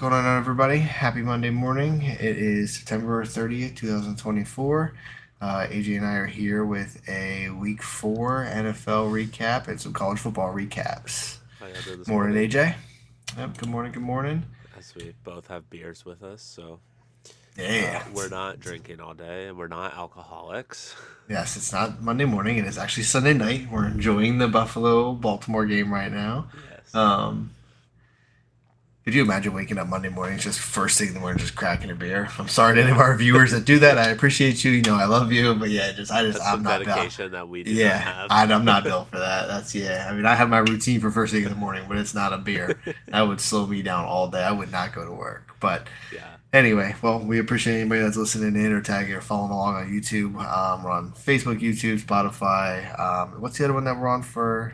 going on, everybody? Happy Monday morning. It is September 30th, 2024. AJ and I are here with a Week 4 NFL recap and some college football recaps. How y'all doing this Morning, morning? AJ. Yep, good morning, good morning. As we both have beers with us, so Yeah. we're not drinking all day and we're not alcoholics. Yes, it's not Monday morning. It is actually Sunday night. We're enjoying the Buffalo Baltimore game right now. Yes. Um, Could you imagine waking up Monday morning just first thing in the morning, just cracking a beer? I'm sorry to any of Yeah. our viewers that do that. I appreciate you. You know, I love you, but yeah, That's I'm some not built. dedication that we do not Yeah, have. I'm not built for that. That's yeah. I mean, I have my routine for first thing in the morning, but it's not a beer. That would slow me down all day. I would not go to work. But Yeah. anyway, well, we appreciate anybody that's listening in or tagging or following along on YouTube. We're on Facebook, YouTube, Spotify. What's the other one that we're on for?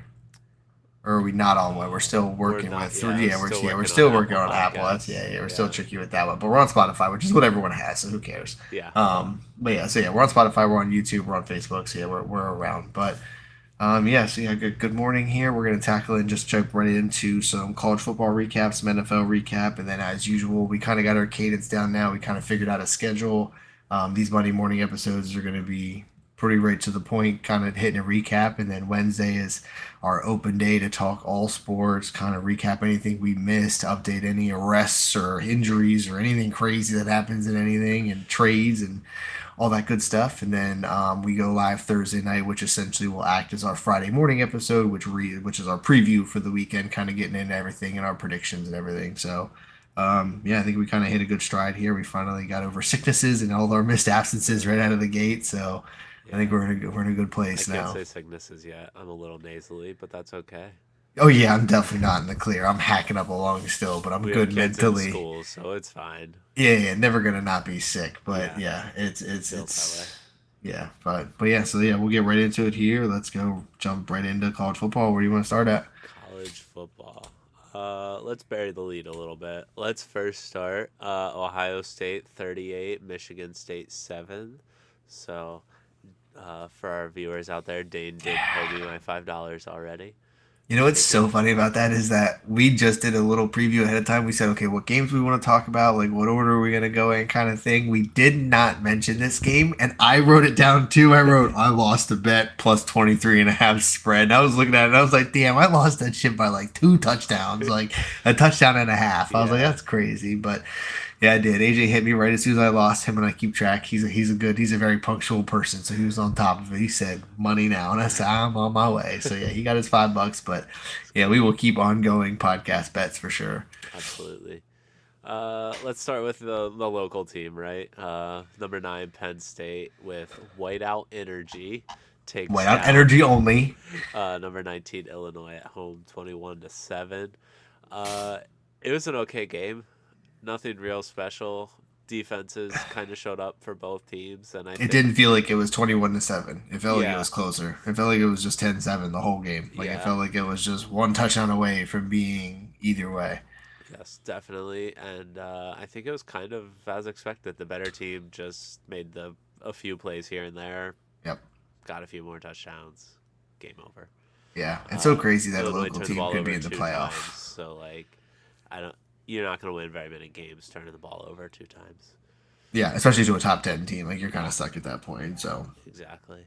Or are we not on one? We're still We're working not, with. yeah, we're still We're working on still working Apple on Apple. That's Podcasts. we're still Yeah. tricky with that one. But we're on Spotify, which is what everyone has. So who cares? Yeah. But yeah, so yeah, we're on Spotify. We're on YouTube. We're on Facebook. So yeah, we're around. But yeah, so yeah, good morning here. We're gonna tackle and just jump right into some college football recap, some NFL recap, and then as usual, we kind of got our cadence down now. We kind of figured out a schedule. These Monday morning episodes are gonna be pretty right to the point, kind of hitting a recap, and then Wednesday is our open day to talk all sports, kind of recap anything we missed, update any arrests or injuries or anything crazy that happens in anything, and trades and all that good stuff. And then we go live Thursday night, which essentially will act as our Friday morning episode, which is our preview for the weekend, kind of getting into everything and our predictions and everything. So. Yeah, I think we kind of hit a good stride here. We finally got over sicknesses and all our missed absences right out of the gate. So I think Yeah. we're in a good I place can't now. say sicknesses yet. I'm a little nasally, but that's okay. Oh yeah, I'm definitely not in the clear. I'm hacking up a lung still, but I'm We have good kids in mentally. school, so it's fine. Yeah, never gonna not be sick. But Yeah. yeah, Feels that way. yeah, but yeah, so yeah, we'll get right into it here. Let's go jump right into college football. Where do you want to start at? College football. Let's bury the lead a little bit. Let's first start Ohio State 38, Michigan State 7. So, for our viewers out there, Dane did pay me my $5 already. You know what's Thank you. so funny about that is that we just did a little preview ahead of time. We said, okay, what games we want to talk about, like what order are we gonna go in, kind of thing. We did not mention this game, and I wrote it down too. I wrote I lost a bet plus 23.5 spread. And I was looking at it, and I was like, damn, I lost that shit by like 2 touchdowns, like a touchdown and a half. I was like, Yeah. that's crazy, but yeah, I did. AJ hit me right as soon as I lost him, and I keep track. He's a very punctual person, so he was on top of it. He said money now, and I said I'm on my way. So yeah, he got his $5, but yeah, we will keep ongoing podcast bets for sure. Absolutely. Let's start with the local team, right? Number 9, Penn State with Whiteout Energy takes White out down energy only. number 19 Illinois at home 21-7. Uh, it was an okay game. Nothing real special. Defenses kind of showed up for both teams, and I It think didn't feel like it was 21-7. It felt like it yeah, was closer. It felt like it was just 10-7 the whole game. Like it yeah, felt like it was just one touchdown away from being either way. yes, definitely, and I think it was kind of as expected. The better team just made the a few plays here and there, Yep. got a few more touchdowns, game over. Yeah. It's so crazy that a Illinois local turned the team ball could be over in the 2 times, playoff. so like, I don't. You're not going to win very many games turning the ball over 2 times. Yeah, especially to a top 10 team. Like you're kind Yeah, of stuck at that point. So exactly.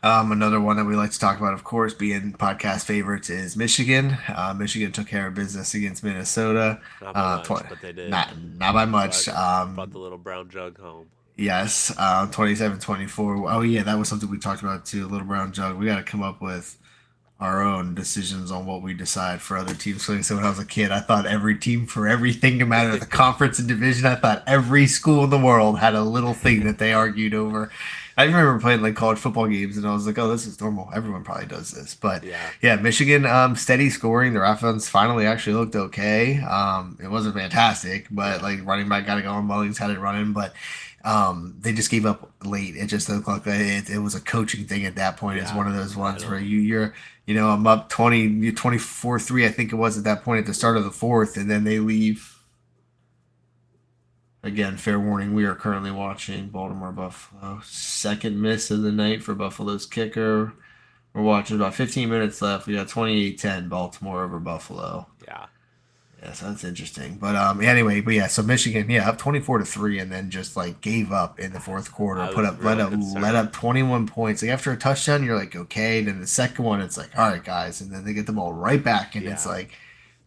Another one that we like to talk about, of course, being podcast favorites, is Michigan. Michigan took care of business against Minnesota. Not by Uh, much, tw- but they did. not by much. Brought the little brown jug home. Yes, 27-24. Oh yeah, that was something we talked about too. Little Brown Jug. We got to come up with our own decisions on what we decide for other teams. So when I was a kid, I thought every team for everything, no matter the conference and division, I thought every school in the world had a little thing that they argued over. I remember playing like college football games, and I was like, "Oh, this is normal. Everyone probably does this." But Yeah, yeah, Michigan, steady scoring. Their offense finally actually looked okay. It wasn't fantastic, but yeah, like running back got it going. Mullings had it running, but they just gave up late. It just looked like it was a coaching thing at that point. It's yeah. one of those I ones where don't. I'm up 24-3, I think it was at that point at the start of the fourth, and then they leave. Again, fair warning, we are currently watching Baltimore Buffalo. Second miss of the night for Buffalo's kicker. We're watching about 15 minutes left. We got 28-10 Baltimore over Buffalo. Yeah, Yeah, so that's interesting. But anyway, but yeah, so Michigan, yeah, up 24-3, and then just like gave up in the fourth quarter. I Put was up let real up let up concerned. 21 points. Like after a touchdown, you're like okay. Then the second one, it's like all right, guys, and then they get the ball right back, and it's Yeah. like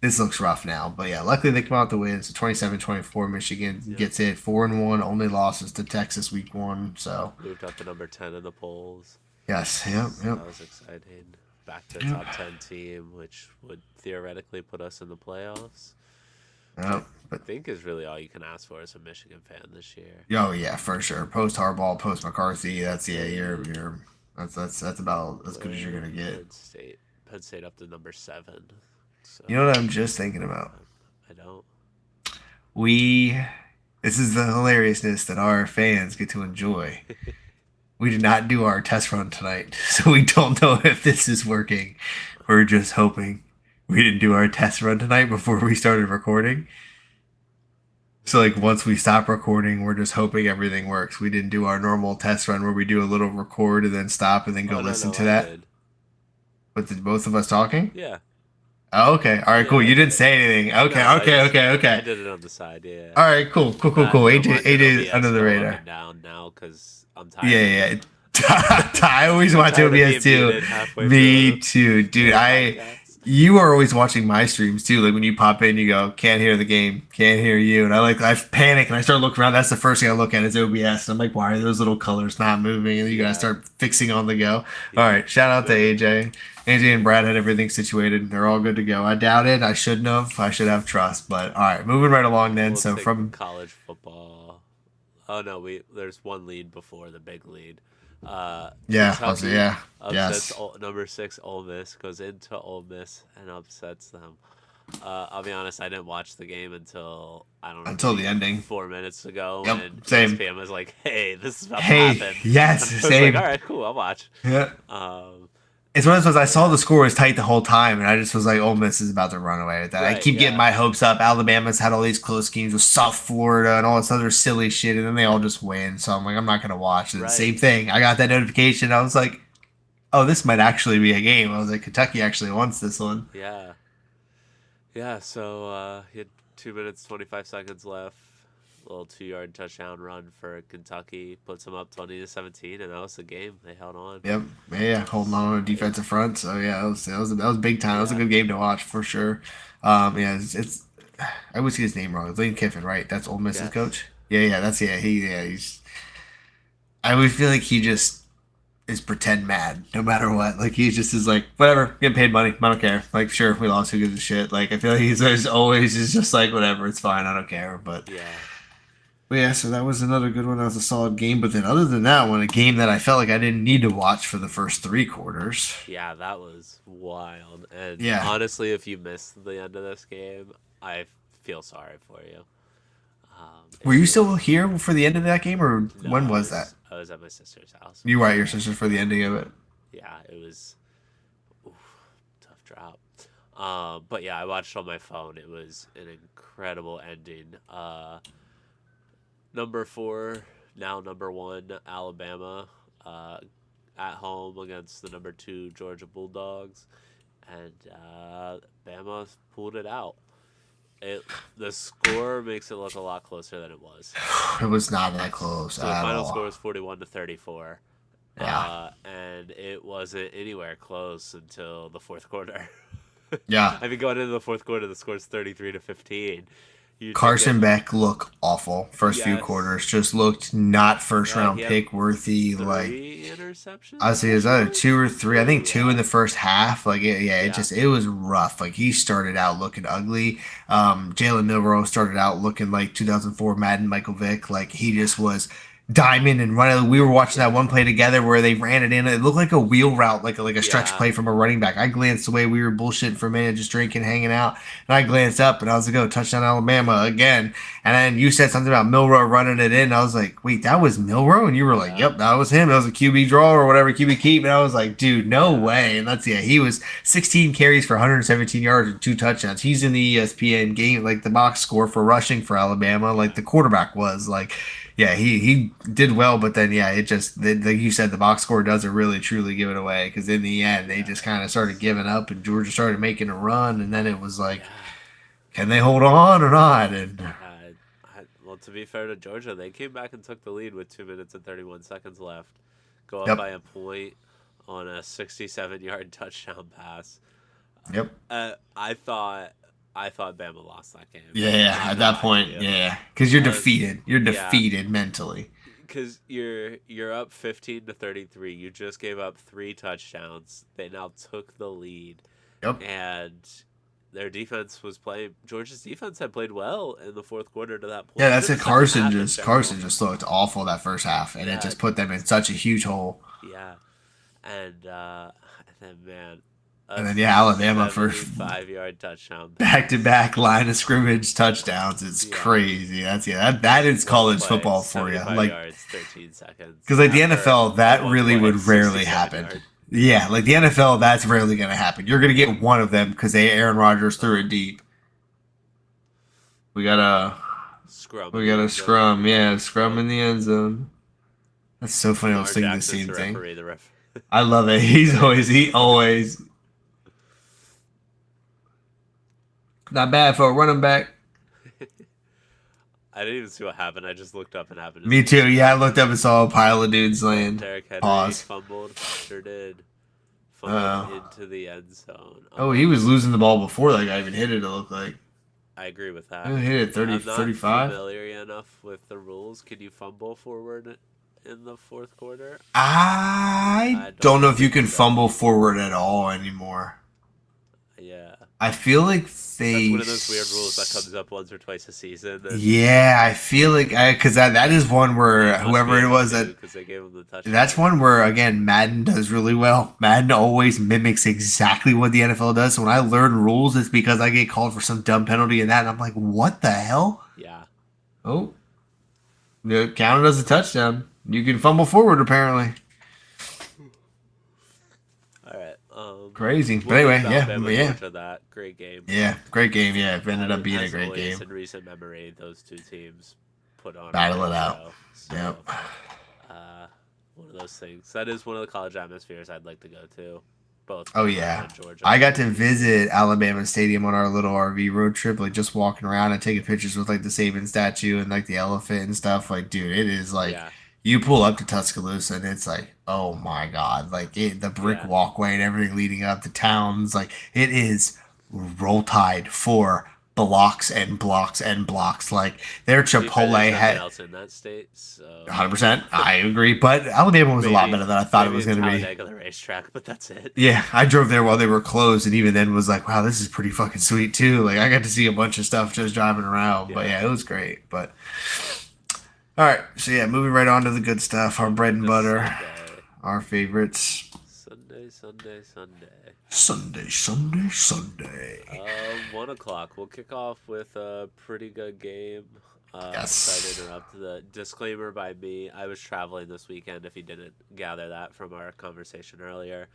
this looks rough now. But yeah, luckily they come out the win. So 27-24, Michigan Yep. gets it 4-1. Only losses to Texas week 1. So Moved up to number 10 in the polls. yes, yep, So yep, that was exciting. Back to a yep, top 10 team, which would theoretically put us in the playoffs, which I yep. But think is really all you can ask for as a Michigan fan this year. oh yeah, for sure. Post Harbaugh, post McCarthy. That's yeah, They you're that's about as good as you're Where gonna get. Penn State? Penn State up to number 7. You know So what I'm just thinking about? um, I don't. We, this is the hilariousness that our fans get to enjoy. We did not do our test run tonight, so we don't know if this is working. We're just hoping. We didn't do our test run tonight before we started recording. So like once we stop recording, we're just hoping everything works. We didn't do our normal test run where we do a little record and then stop and then go Oh no listen no to I that. did. With the, both of us talking. Yeah Oh, okay. All right. Cool. yeah I You didn't did. say anything. Okay. No, Okay. Okay. I Okay. did it on the side. Yeah. All right. Cool. Cool. Cool. Not Cool. don't AJ. watching AJ OBS under the go up radar. and down now because I'm Yeah. tired of Yeah. being. Yeah. I always I'm watch tired of OBS being too. muted halfway Me through too, dude. a podcast. You are always watching my streams too. Like when you pop in, you go, "Can't hear the game, can't hear you," and I panic and I start looking around. That's the first thing I look at is OBS. And I'm like, "Why are those little colors not moving?" And you guys Yeah start fixing on the go. All yeah. right, shout out to AJ. AJ and Brad had everything situated. They're all good to go. I doubt it. I shouldn't have. I should have trust. But all right, moving right along then. We'll So take from college football. Oh no, we there's one lead before the big lead. yeah, I'll say Kentucky yeah, upsets yes. number 6 Ole Miss, goes into Ole Miss and upsets them. I'll be honest, I didn't watch the game until I don't know, Until the maybe ending. 4 minutes ago Yep, when same. ESPN was like, "Hey, this is about to Hey, happen," yes, and I was like, "All same. right, cool, I'll watch." Yeah. Um, It's one of those ones I but saw yeah, the score was tight the whole time, and I just was like, Ole Miss is about to run away with that. I right, keep getting yeah, my hopes up. Alabama's had all these close games with South Florida and all this other silly shit, and then they all just win. So I'm like, I'm not going to watch it. right, Same thing. I got that notification. I was like, oh, this might actually be a game. I was like, Kentucky actually wants this one. yeah. Yeah, so he had 2 minutes 25 seconds left. A little 2 yard touchdown run for Kentucky puts them up 20-17, and that was the game. They held on. Yep. Yeah, holding on a It, defensive front. So yeah, that was big time. That was a yeah, good game to watch for sure. Yeah, it's I always get his name wrong. It's Lane Kiffin, right? That's Ole Miss's yes, coach. Yeah, yeah, that's he's. I always feel like he just is pretend mad no matter what. Like he just is like, whatever, getting paid money. I don't care. Like, sure, if we lost, who gives a shit? Like, I feel like he's always is just like, whatever, it's fine, I don't care. yeah, But yeah, so that was another good one. That was a solid game. But then other than that one, a game that I felt like I didn't need to watch for the first 3 quarters. yeah. That was wild. And Yeah. honestly, if you missed the end of this game, I feel sorry for you. Were It you still was here for the end of that game, or no, when was that? I was at my sister's house. You were at your sister for the ending of it. Yeah, it was oof, tough drop. But yeah, I watched on my phone. It was an incredible ending. Number 4, now number 1, Alabama, uh, at home against the number 2 Georgia Bulldogs, and Bama pulled it out. It The score makes it look a lot closer than it was. It was not that close So the at final all. score was 41-34, Yeah. and it wasn't anywhere close until the fourth quarter. Yeah. I mean, going into the fourth quarter, the score's 33-15. You're Carson thinking, Beck looked awful. First few yes, quarters just looked not first right? He round had pick worthy. Like 3 interceptions, honestly, I it was either believe. 2 or 3. I think two in Yeah, the first half. Like yeah, it was rough. Like he started out looking ugly. Jalen Milroe started out looking like 2004 Madden Michael Vick. Like he just was diamond and running. We were watching that yeah, one play together where they ran it in. It looked like a wheel route, like a stretch yeah, play from a running back. I glanced away. We were bullshitting for a minute, just drinking, hanging out, and I glanced up and I was like, "Oh, touchdown Alabama again!" And then you said something about Milrow running it in. I was like, "Wait, that was Milrow?" And you were like, yeah, "Yep, that was him. That was a QB draw or whatever, QB keep." And I was like, "Dude, no yeah, way!" And that's yeah, he was 16 carries for 117 yards and 2 touchdowns. He's in the ESPN game, like the box score for rushing for Alabama, like yeah, the quarterback was like. Yeah, he did well, but then yeah, it just like you said, the box score doesn't really truly give it away because in the end they yeah. just kind of started giving So up and Georgia started making a run, and then it was like yeah, Can they hold on or not? And Yeah, well, to be fair to Georgia, they came back and took the lead with 2 minutes and 31 seconds left. Go up yep, by a point on a 67-yard touchdown pass. yep. I thought Bama lost that game. Yeah, Not at gonna that lie to point, you. yeah, because you're I was defeated. You're Yeah, defeated mentally. because you're up 15 to 33. You just gave up three touchdowns. They now took the lead, Yep. and their defense was playing. Georgia's defense had played well in the fourth quarter to that Yeah, point. that's Even it. the second Carson half in just general. Carson just looked awful that first half, and it Yeah, just put them in such a huge hole. yeah, and then man, And a then yeah, Alabama for 75-yard touchdown back to pass. back line of scrimmage touchdowns. It's Yeah, crazy. That is one college play, football for you. 75 Like yards, 13 seconds because like the after NFL, a that one really play, would rarely 67 happen. yard. Yeah, like the NFL, that's rarely going to happen. You're going to get one of them because they Aaron Rodgers threw it deep. We got a Scrum in we the got a end zone. scrum. Yeah, scrum Yep. in the end zone. That's so funny. I was Lamar thinking the Jackson's same the thing. referee. The ref. I love it. He always not bad for a running back. I didn't even see what happened. I just looked up and happened to Me see a too. Yeah, I scrum. looked up and saw a pile of dudes Oh, laying. Derrick Henry Pause. fumbled. Sure did. Fumbled Uh, into the end zone. oh, he was losing the ball before that guy even hit it, it looked like. I agree with He that. hit it 30, I'm not 35. familiar enough with the rules. Can you fumble forward in the fourth quarter? I I don't don't know if you think can so. fumble forward at all anymore. Yeah. I feel like That's they. one of those weird rules that comes up once or twice a season, and Yeah, I feel like because that is one they where must be whoever it able was to that because they gave him the that's touchdown. one where again Madden does really well. Madden always mimics exactly what the NFL does. So when I learn rules, it's because I get called for some dumb penalty in that, and I'm like, what the hell? Yeah. Oh, it counted as a touchdown. You can fumble forward apparently. All right. Crazy, but We'll leave anyway, yeah, Alabama yeah, Georgia that great game. yeah, great game. Yeah, it ended up being a As great always, game. in recent memory, those two teams put on a Battle great it out. show. Yep. So, uh, one of those things. That is one of the college atmospheres I'd like to go to. Both Oh Alabama yeah. and Georgia. I got to visit Alabama Stadium on our little RV road trip, like just walking around and taking pictures with like the Saban statue and like the elephant and stuff. Like, dude, it is like Yeah. you pull up to Tuscaloosa and it's like, oh my god, the brick Yeah. walkway and everything leading up to towns, like it is roll tide for blocks and blocks and blocks. Like their To be fair, there's Chipotle nothing had else in that state, so 100%. I agree, but Alabama was a lot maybe better than I thought it maybe was in going to be. Talladega the racetrack, but that's it. Yeah, I drove there while they were closed, and even then was like, wow, this is pretty fucking sweet too. Like I got to see a bunch of stuff just driving around. But Yeah. yeah, it was great. But all right, so yeah, moving right on to the good stuff, our bread and Into butter, Sunday. our favorites. Sunday, Sunday, Sunday. Sunday, Sunday, Sunday. 1 o'clock. We'll kick off with a pretty good game. Sorry to Yes. interrupt. The disclaimer by me: I was traveling this weekend. If you didn't gather that from our conversation earlier,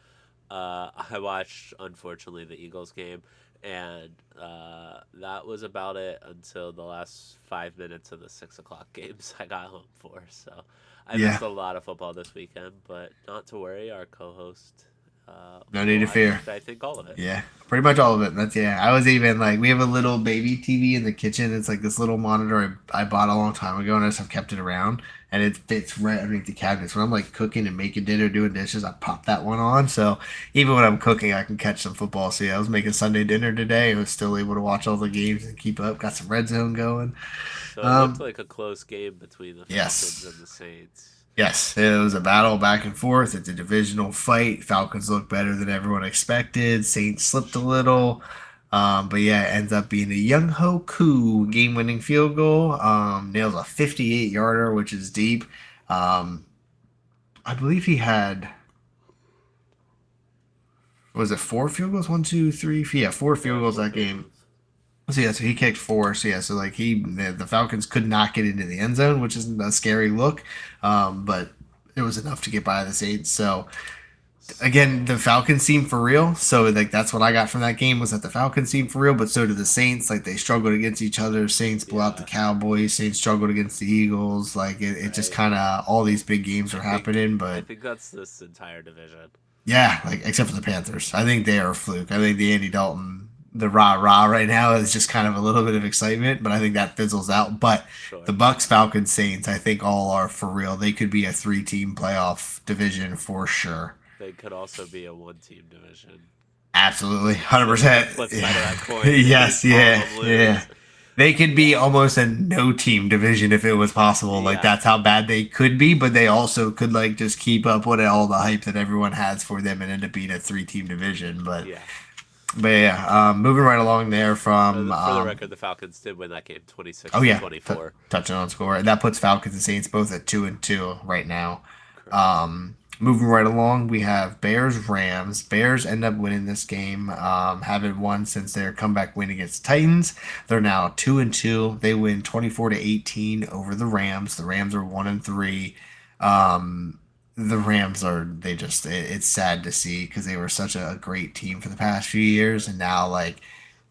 I watched, unfortunately, the Eagles game, and that was about it until the last 5 minutes of the 6 o'clock games I got home for. So I Yeah, missed a lot of football this weekend, but not to worry. Our co-host no need to fear. I think all of it. Yeah, pretty much all of it. That's yeah. I was even like, we have a little baby TV in the kitchen. It's like this little monitor I bought a long time ago, and I just have kept it around, and it fits right underneath the cabinets. When I'm like cooking and making dinner, doing dishes, I pop that one on. So even when I'm cooking, I can catch some football. So yeah, I was making Sunday dinner today. I was still able to watch all the games and keep up. Got some red zone going. So it looked Um, like a close game between the Falcons yes. and the Saints. Yes, it was a battle back and forth. It's a divisional fight. Falcons look better than everyone expected. Saints slipped a little. But yeah, it ends up being a Young Ho Koo game-winning field goal. Nails a 58-yarder, which is deep. Um, I believe he had, was it four field goals? One, two, three. Yeah, four field Yeah, goals four that field game. goals. So yeah, so he kicked four. So yeah, so like the Falcons could not get into the end zone, which is a scary look. But it was enough to get by the Saints. So again, So the Falcons seem for real. So like that's what I got from that game was that the Falcons seem for real, but so did the Saints. Like they struggled against each other. Saints blew out the yeah, Cowboys. Saints struggled against the Eagles. Like it just right. kind of all these big games I are think happening. I But think that's this entire division. yeah, like except for the Panthers, I think they are a fluke. I think the Andy Dalton the rah rah right now is just kind of a little bit of excitement, but I think that fizzles out. But the Sure. Bucks, Falcons, Saints, I think all are for real. They could be a three-team playoff division for sure. They could also be a one-team division. Absolutely, The 100%. flip side of Yeah. that coin. Yes, All of yeah, them yeah. lose. They could be Yeah. almost a no-team division if it was possible. Like Yeah. that's how bad they could be, but they also could like just keep up with all the hype that everyone has for them and end up being a three-team division. Yeah. But yeah, moving right along there from For the record, the Falcons did win that game oh 26 to yeah, 24. touching on score. That puts Falcons and Saints both at 2-2 right now. Correct. Moving right along, we have Bears Rams. Bears end up winning this game. Haven't won since their comeback win against Titans. They're now 2-2. They win 24-18 over the Rams. The Rams are 1-3. The Rams are they just it's sad to see because they were such a great team for the past few years, and now like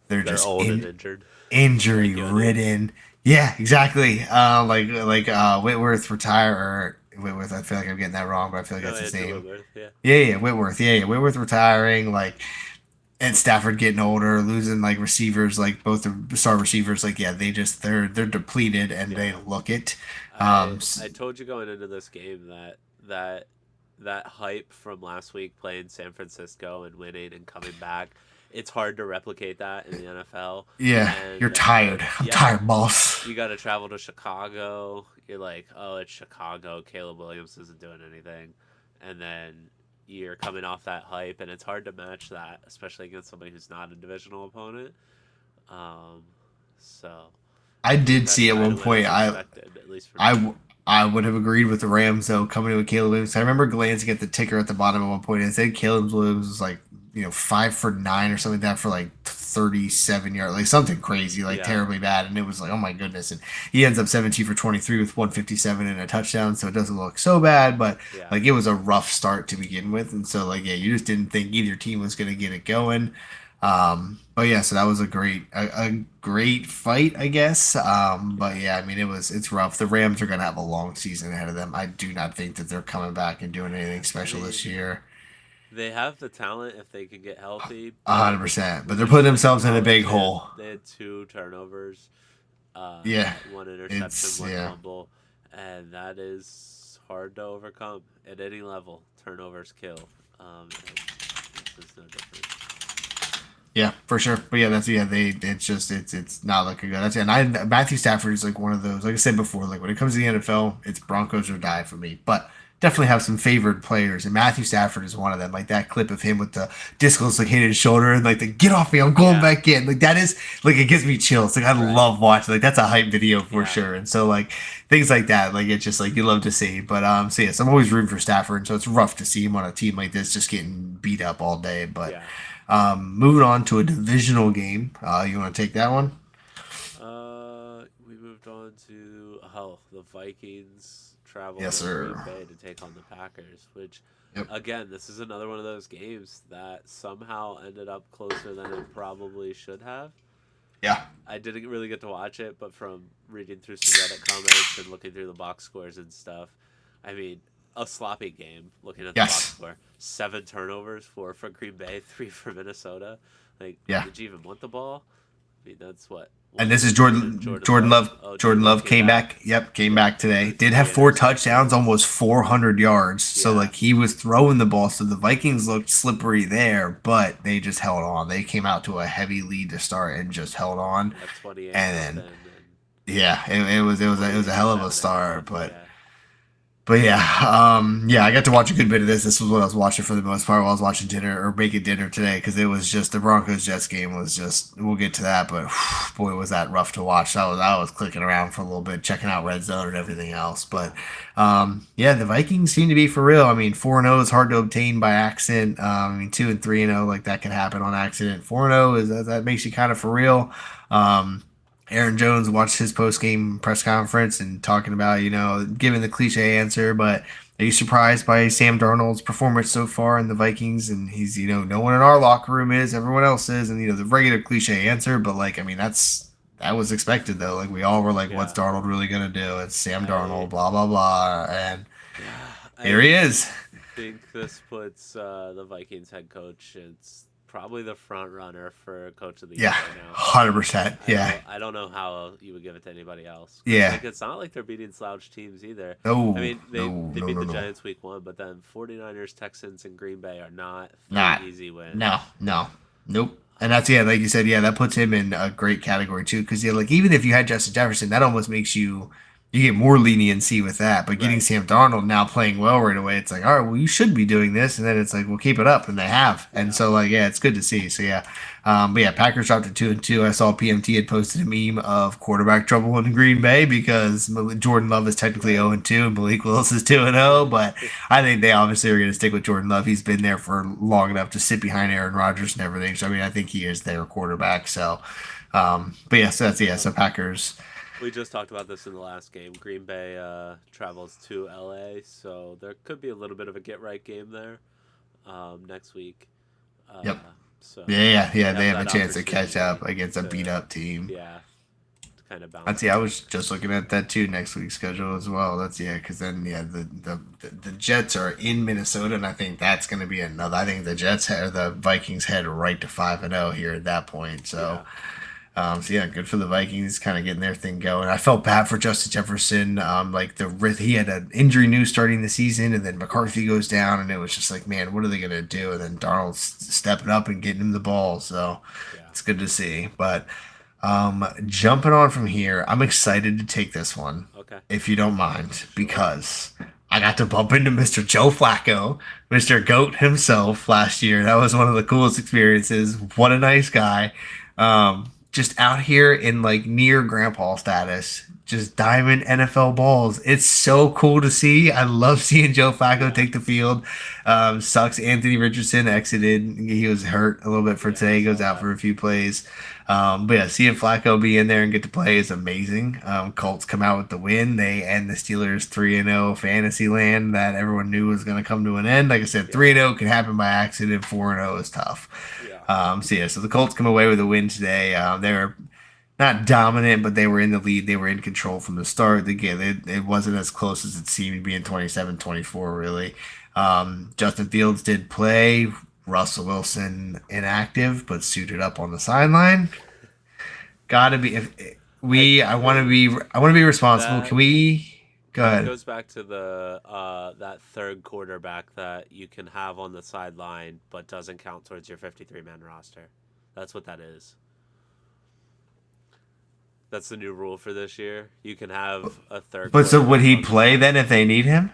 they're They're just old and in injured, injury like you and me. ridden. Yeah, exactly. Whitworth retire or Whitworth. I feel like I'm getting that wrong, but I feel like No, that's his Andrew name. Whitworth. Yeah. Yeah, yeah, Whitworth. Yeah, yeah, Whitworth retiring. Like and Stafford getting older, losing like receivers, like both the star receivers. Like yeah, they're depleted and they Yeah. look it. I told you going into this game that that hype from last week playing San Francisco and winning and coming back, it's hard to replicate that in the NFL. Yeah, you're And tired. I'm yeah, tired, boss. you got to travel to Chicago. You're like, oh, it's Chicago. Caleb Williams isn't doing anything, and then you're coming off that hype, and it's hard to match that, especially against somebody who's not a divisional opponent. Um, so I I think did that see at kind one of went point. as expected, at least for I, me. w- I would have agreed with the Rams though coming in with Caleb Williams. I remember glancing at the ticker at the bottom at one point and it said Caleb Williams was like 5 for 9 or something like that for like 37 yards, like something crazy, like Yeah, terribly bad. And it was like, oh my goodness. And he ends up 17 for 23 with 157 and a touchdown. So it doesn't look so bad, but yeah. like it was a rough start to begin with. And so like, yeah, you just didn't think either team was going to get it going. But yeah, so that was a great fight, I guess. But Yeah. yeah, I mean, it's rough. The Rams are gonna have a long season ahead of them. I do not think that they're coming back and doing anything I special mean, this year. they have the talent if they can get healthy, A but hundred percent. But they're putting traditionally in themselves in a big college hole. they had two turnovers, Yeah, one interception, it's one yeah. fumble, and that is hard to overcome at any level. Turnovers kill. This is no different. Yeah, for sure. But yeah, that's yeah. It's not looking good. That's and I Matthew Stafford is like one of those. Like I said before, like when it comes to the NFL, it's Broncos or die for me. But definitely have some favored players, and Matthew Stafford is one of them. Like that clip of him with the discos like hitting his shoulder and like the get off me, I'm going Yeah. back in. Like that is like it gives me chills. Like I Right. love watching. Like that's a hype video for Yeah. sure. And so like things like that, like it's just like you love to see. But so yes, I'm always rooting for Stafford. So it's rough to see him on a team like this just getting beat up all day. But Yeah. moving on to a divisional game. You want to take that one? We moved on to the Vikings travel Yes, to Green sir. Bay to take on the Packers, which Yep. again, this is another one of those games that somehow ended up closer than it probably should have. Yeah. I didn't really get to watch it, but from reading through some Reddit comments and looking through the box scores and stuff, I mean, a sloppy game. Looking at the box Yes. score, 7 turnovers, 4 for Green Bay, 3 for Minnesota. Like, Yeah. did you even want the ball? I mean, that's what And one this is interception. Jordan. Jordan Jordan Love. Love. Oh, Jordan Jordan Love Love came came back. back. Yep, came Yeah, back today. for Did have three 4 touchdowns, interceptions. almost 400 yards. So Yeah, like he was throwing the ball. So the Vikings looked slippery there, but they just held on. They came out to a heavy lead to start and just held on. yeah, 28 And then nothing and yeah, it was a hell of a 27 at start, half. but Yeah, yeah, I got to watch a good bit of this. This was what I was watching for the most part while I was watching dinner or making dinner today because it was just the Broncos Jets game was just. We'll get to that, but boy, was that rough to watch. I was clicking around for a little bit, checking out Red Zone and everything else. But yeah, the Vikings seem to be for real. I mean, 4-0 is hard to obtain by accident. I mean, 2 and 3-0 like that can happen on accident. 4-0 is that makes you kind of for real. Um, Aaron Jones watched his post game press conference and talking about, giving the cliche answer, but are you surprised by Sam Darnold's performance so far in the Vikings? And he's, no one in our locker room is, everyone else is, and the regular cliche answer, but like, I mean, that was expected though. Like we all were like, what's yeah. Darnold really gonna do? It's Sam I Darnold, blah blah blah, and here I he is. think this puts the Vikings head coach. It's probably the front runner for coach of the Yeah, year right now. 100%. Yeah, I don't know how you would give it to anybody else because yeah. like it's not like they're beating slouch teams either. I No, mean no, they no, beat no, the no. Giants week 1, but then 49ers, Texans, and Green Bay are not three Not, easy no, wins. no, nope. And that's, Um, yeah, like you said, yeah, that puts him in a great category too. Because yeah, like even if you had Justin Jefferson, that almost makes you get more leniency with that. But getting right. Sam Darnold now playing well right away, it's like, all right, well, you should be doing this, and then it's like, well, keep it up, and they have. And Yeah. so like, yeah, it's good to see. So yeah, but yeah, Packers dropped to 2-2. I saw PMT had posted a meme of quarterback trouble in Green Bay because Jordan Love is technically Right. 0-2 and Malik Willis is 2-0, but I think they obviously are going to stick with Jordan Love. He's been there for long enough to sit behind Aaron Rodgers and everything. So I mean, I think he is their quarterback. So, but yeah, so that's yeah. So um, Packers. we just talked about this in the last game. Green Bay travels to LA, so there could be a little bit of a get right game there next week. Yep. Uh, Yeah, so yeah, they yeah. have They have a that chance to catch up opportunity against a beat to, up team. yeah, to kind of That's bounce yeah. I back. was just looking at that too. Next week's schedule as well. That's yeah, because then yeah, the Jets are in Minnesota, and I think that's going to be another. I think the Jets had the Vikings head right to 5-0 here at that point. So Yeah, so yeah, good for the Vikings, kind of getting their thing going. I felt bad for Justin Jefferson. Like he had an injury news starting the season, and then McCarthy goes down, and it was just like, man, what are they gonna do? And then Darnold's stepping up and getting him the ball, so yeah. it's good to see. But jumping on from here, I'm excited to take this one, Okay, if you don't mind, sure. because I got to bump into Mr. Joe Flacco, Mr. Goat himself last year. That was one of the coolest experiences. What a nice guy. Just out here in like near grandpa status, just diamond NFL balls. It's so cool to see. I love seeing Joe Flacco Yeah, take the field. Sucks Anthony Richardson exited. He was hurt a little bit for yeah. I today. He goes saw out that. for a few plays. But yeah, seeing Flacco be in there and get to play is amazing. Colts come out with the win. They end the Steelers 3-0 fantasy land that everyone knew was going to come to an end. Like I said, Yeah, 3-0 can happen by accident. 4-0 is tough. yeah, So yeah, so the Colts come away with a win today. They were not dominant, but they were in the lead. They were in control from the start. Again, it wasn't as close as it seemed being 27-24, really. Justin Fields did play. Russell Wilson inactive, but suited up on the sideline. Gotta be if I we. think I want to be responsible. Can that we go that ahead? goes back to the that third quarterback that you can have on the sideline, but doesn't count towards your 53-man roster. That's what that is. That's the new rule for this year. You can have a third But so would quarterback he on the play then if they sideline. need him?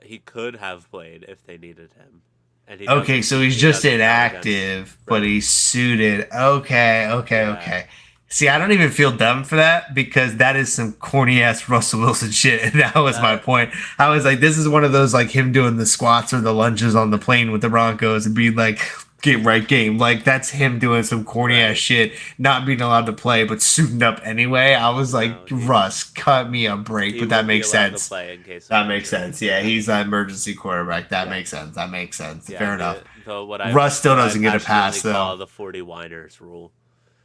He could have played if they needed him, and he Okay, doesn't. so he's He just doesn't count against. inactive, but Right. he's suited. Okay, okay, Yeah. okay. See, I don't even feel dumb for that because that is some corny ass Russell Wilson shit. And that was my That. point. I was like, this is one of those like him doing the squats or the lunges on the plane with the Broncos and being like, get right game. Like that's him doing some corny ass Right. shit, not being allowed to play, but suiting up anyway. I was like, No. Russ, cut me a break, He but that will be makes allowed to sense. play in case of That makes injury. sense. Yeah, he's an emergency quarterback. That Yeah. makes sense. That makes sense. Yeah. Fair enough. The Russ still what I doesn't get a passionately pass though. call the 40 whiners rule.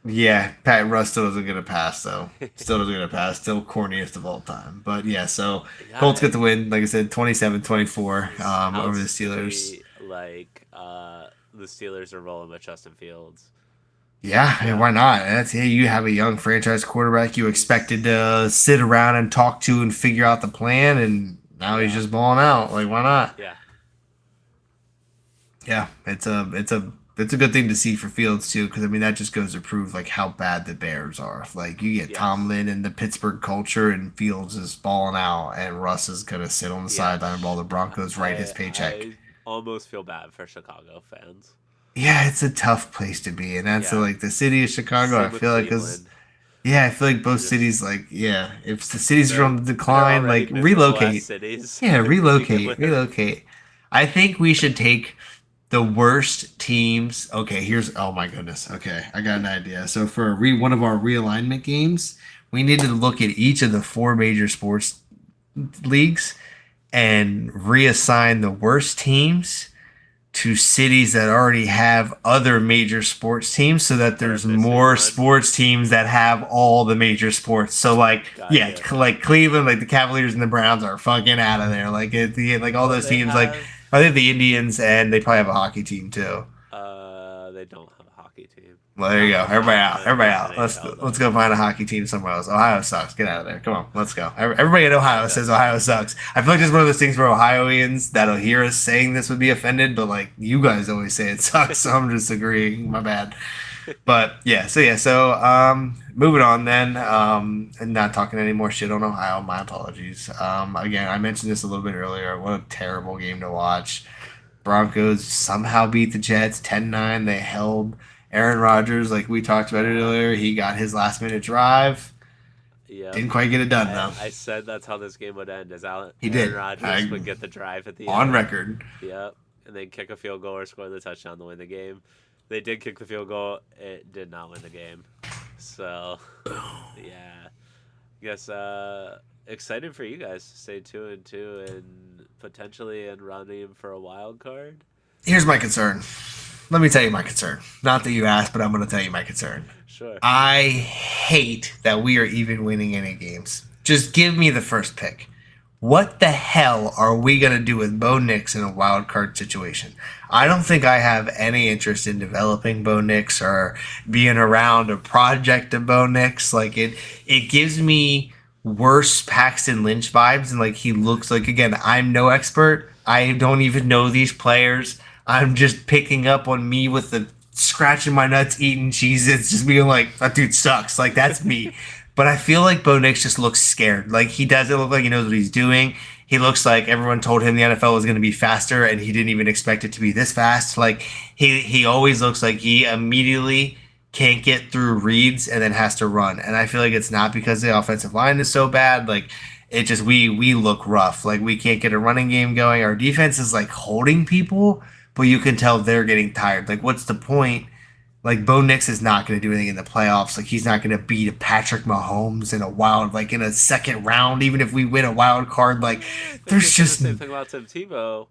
Yeah, Pat Russ still doesn't get a pass though. Still doesn't get a pass. Still corniest of all time. But yeah, so Yeah. Colts get the win. Like I said, 27-24 It over the sounds to Steelers. me like the Steelers are rolling with Justin Fields. Yeah, and Yeah. why not? That's yeah. You have a young franchise quarterback you expected He's to sit around and talk to and figure out the plan, and now he's yeah. just balling out. Like why not? Yeah. Yeah, it's a good thing to see for Fields too, because I mean that just goes to prove like how bad the Bears are. Like you get Yes. Tomlin and the Pittsburgh culture, and Fields is balling out, and Russ is gonna sit on the Yeah. sideline while the Broncos write his paycheck. I almost feel bad for Chicago fans. Yeah, it's a tough place to be, and that's Yeah. like the city of Chicago. I Same with feel like is Cleveland. yeah, I feel like They're both just cities like yeah, if the cities are they're on the they're decline, already like miserable ass relocate. cities Yeah, to begin relocate, with. relocate. I think we should take the worst teams. Okay, here's oh my goodness. Okay, I got an idea. So for one of our realignment games, we need to look at each of the four major sports leagues and reassign the worst teams to cities that already have other major sports teams so that They're there's missing more one. sports teams that have all the major sports. So like yeah, Gotcha. like Cleveland, like the Cavaliers and the Browns are fucking out of there. Like like all Well, those teams like I think the Indians and they probably have a hockey team too. they they don't have a hockey team. Well, there you go. Everybody out. Everybody Not out. Let's NHL let's though. go find a hockey team somewhere else. Ohio sucks. Get out of there. Come on, let's go. Everybody in Ohio Okay. says Ohio sucks. I feel like it's one of those things where Ohioans that'll hear us saying this would be offended, but like you guys always say it sucks, so I'm just agreeing. My bad. But yeah, so moving on then, and not talking any more shit on Ohio. My apologies. Again, I mentioned this a little bit earlier. What a terrible game to watch. Broncos somehow beat the Jets 10-9. They held Aaron Rodgers, like we talked about it Yeah. earlier. He got his last minute drive. Yep. Didn't quite get it done though. I said that's how this game would end. As He Aaron did. Rodgers would get the drive at the On end. record. Yep. And then kick a field goal or score the touchdown to win the game. They did kick the field goal. It did not win the game. So, yeah. I guess excited for you guys to stay 2-2 and potentially in running for a wild card. Here's my concern. Let me tell you my concern. Not that you asked, but I'm going to tell you my concern. Sure. I hate that we are even winning any games. Just give me the first pick. What the hell are we going to do with Bo Nix in a wild card situation? I don't think I have any interest in developing Bo Nix or being around a project of Bo Nix. Like it gives me worse Paxton Lynch vibes, and like he looks like, again, I'm no expert. I don't even know these players. I'm just picking up on me with the scratching my nuts, eating cheese. It's just being like, that dude sucks. Like that's me. But I feel like Bo Nix just looks scared. Like he doesn't look like he knows what he's doing. He looks like everyone told him the NFL was going to be faster, and he didn't even expect it to be this fast. Like he always looks like he immediately can't get through reads and then has to run. And I feel like it's not because the offensive line is so bad. Like it just we look rough. Like we can't get a running game going. Our defense is like holding people, but you can tell they're getting tired. Like what's the point? Like Bo Nix is not going to do anything in the playoffs. Like he's not going to beat a Patrick Mahomes in a wild, like in a second round. Even if we win a wild card, like I think they there's said the just same thing about Tim Tebow.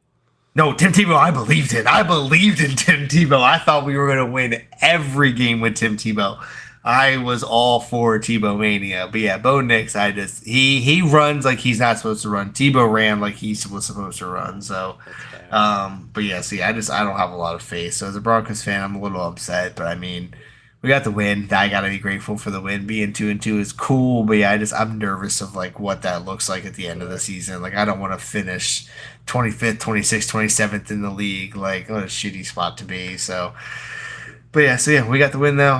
no Tim Tebow. I believed it. I believed in Tim Tebow. I thought we were going to win every game with Tim Tebow. I was all for Tebow mania, but yeah, Bo Nix. He runs like he's not supposed to run. Tebow ran like he was supposed to run. So That's fair. but yeah, see, I don't have a lot of faith. So as a Broncos fan, I'm a little upset. But I mean, we got the win. I gotta be grateful for the win. Being 2-2 is cool, but yeah, I'm nervous of like what that looks like at the end of the Sure. season. Like I don't want to finish 25th, 26th, 27th in the league. Like what a shitty spot to be. So. But yeah, so yeah, we got the win though.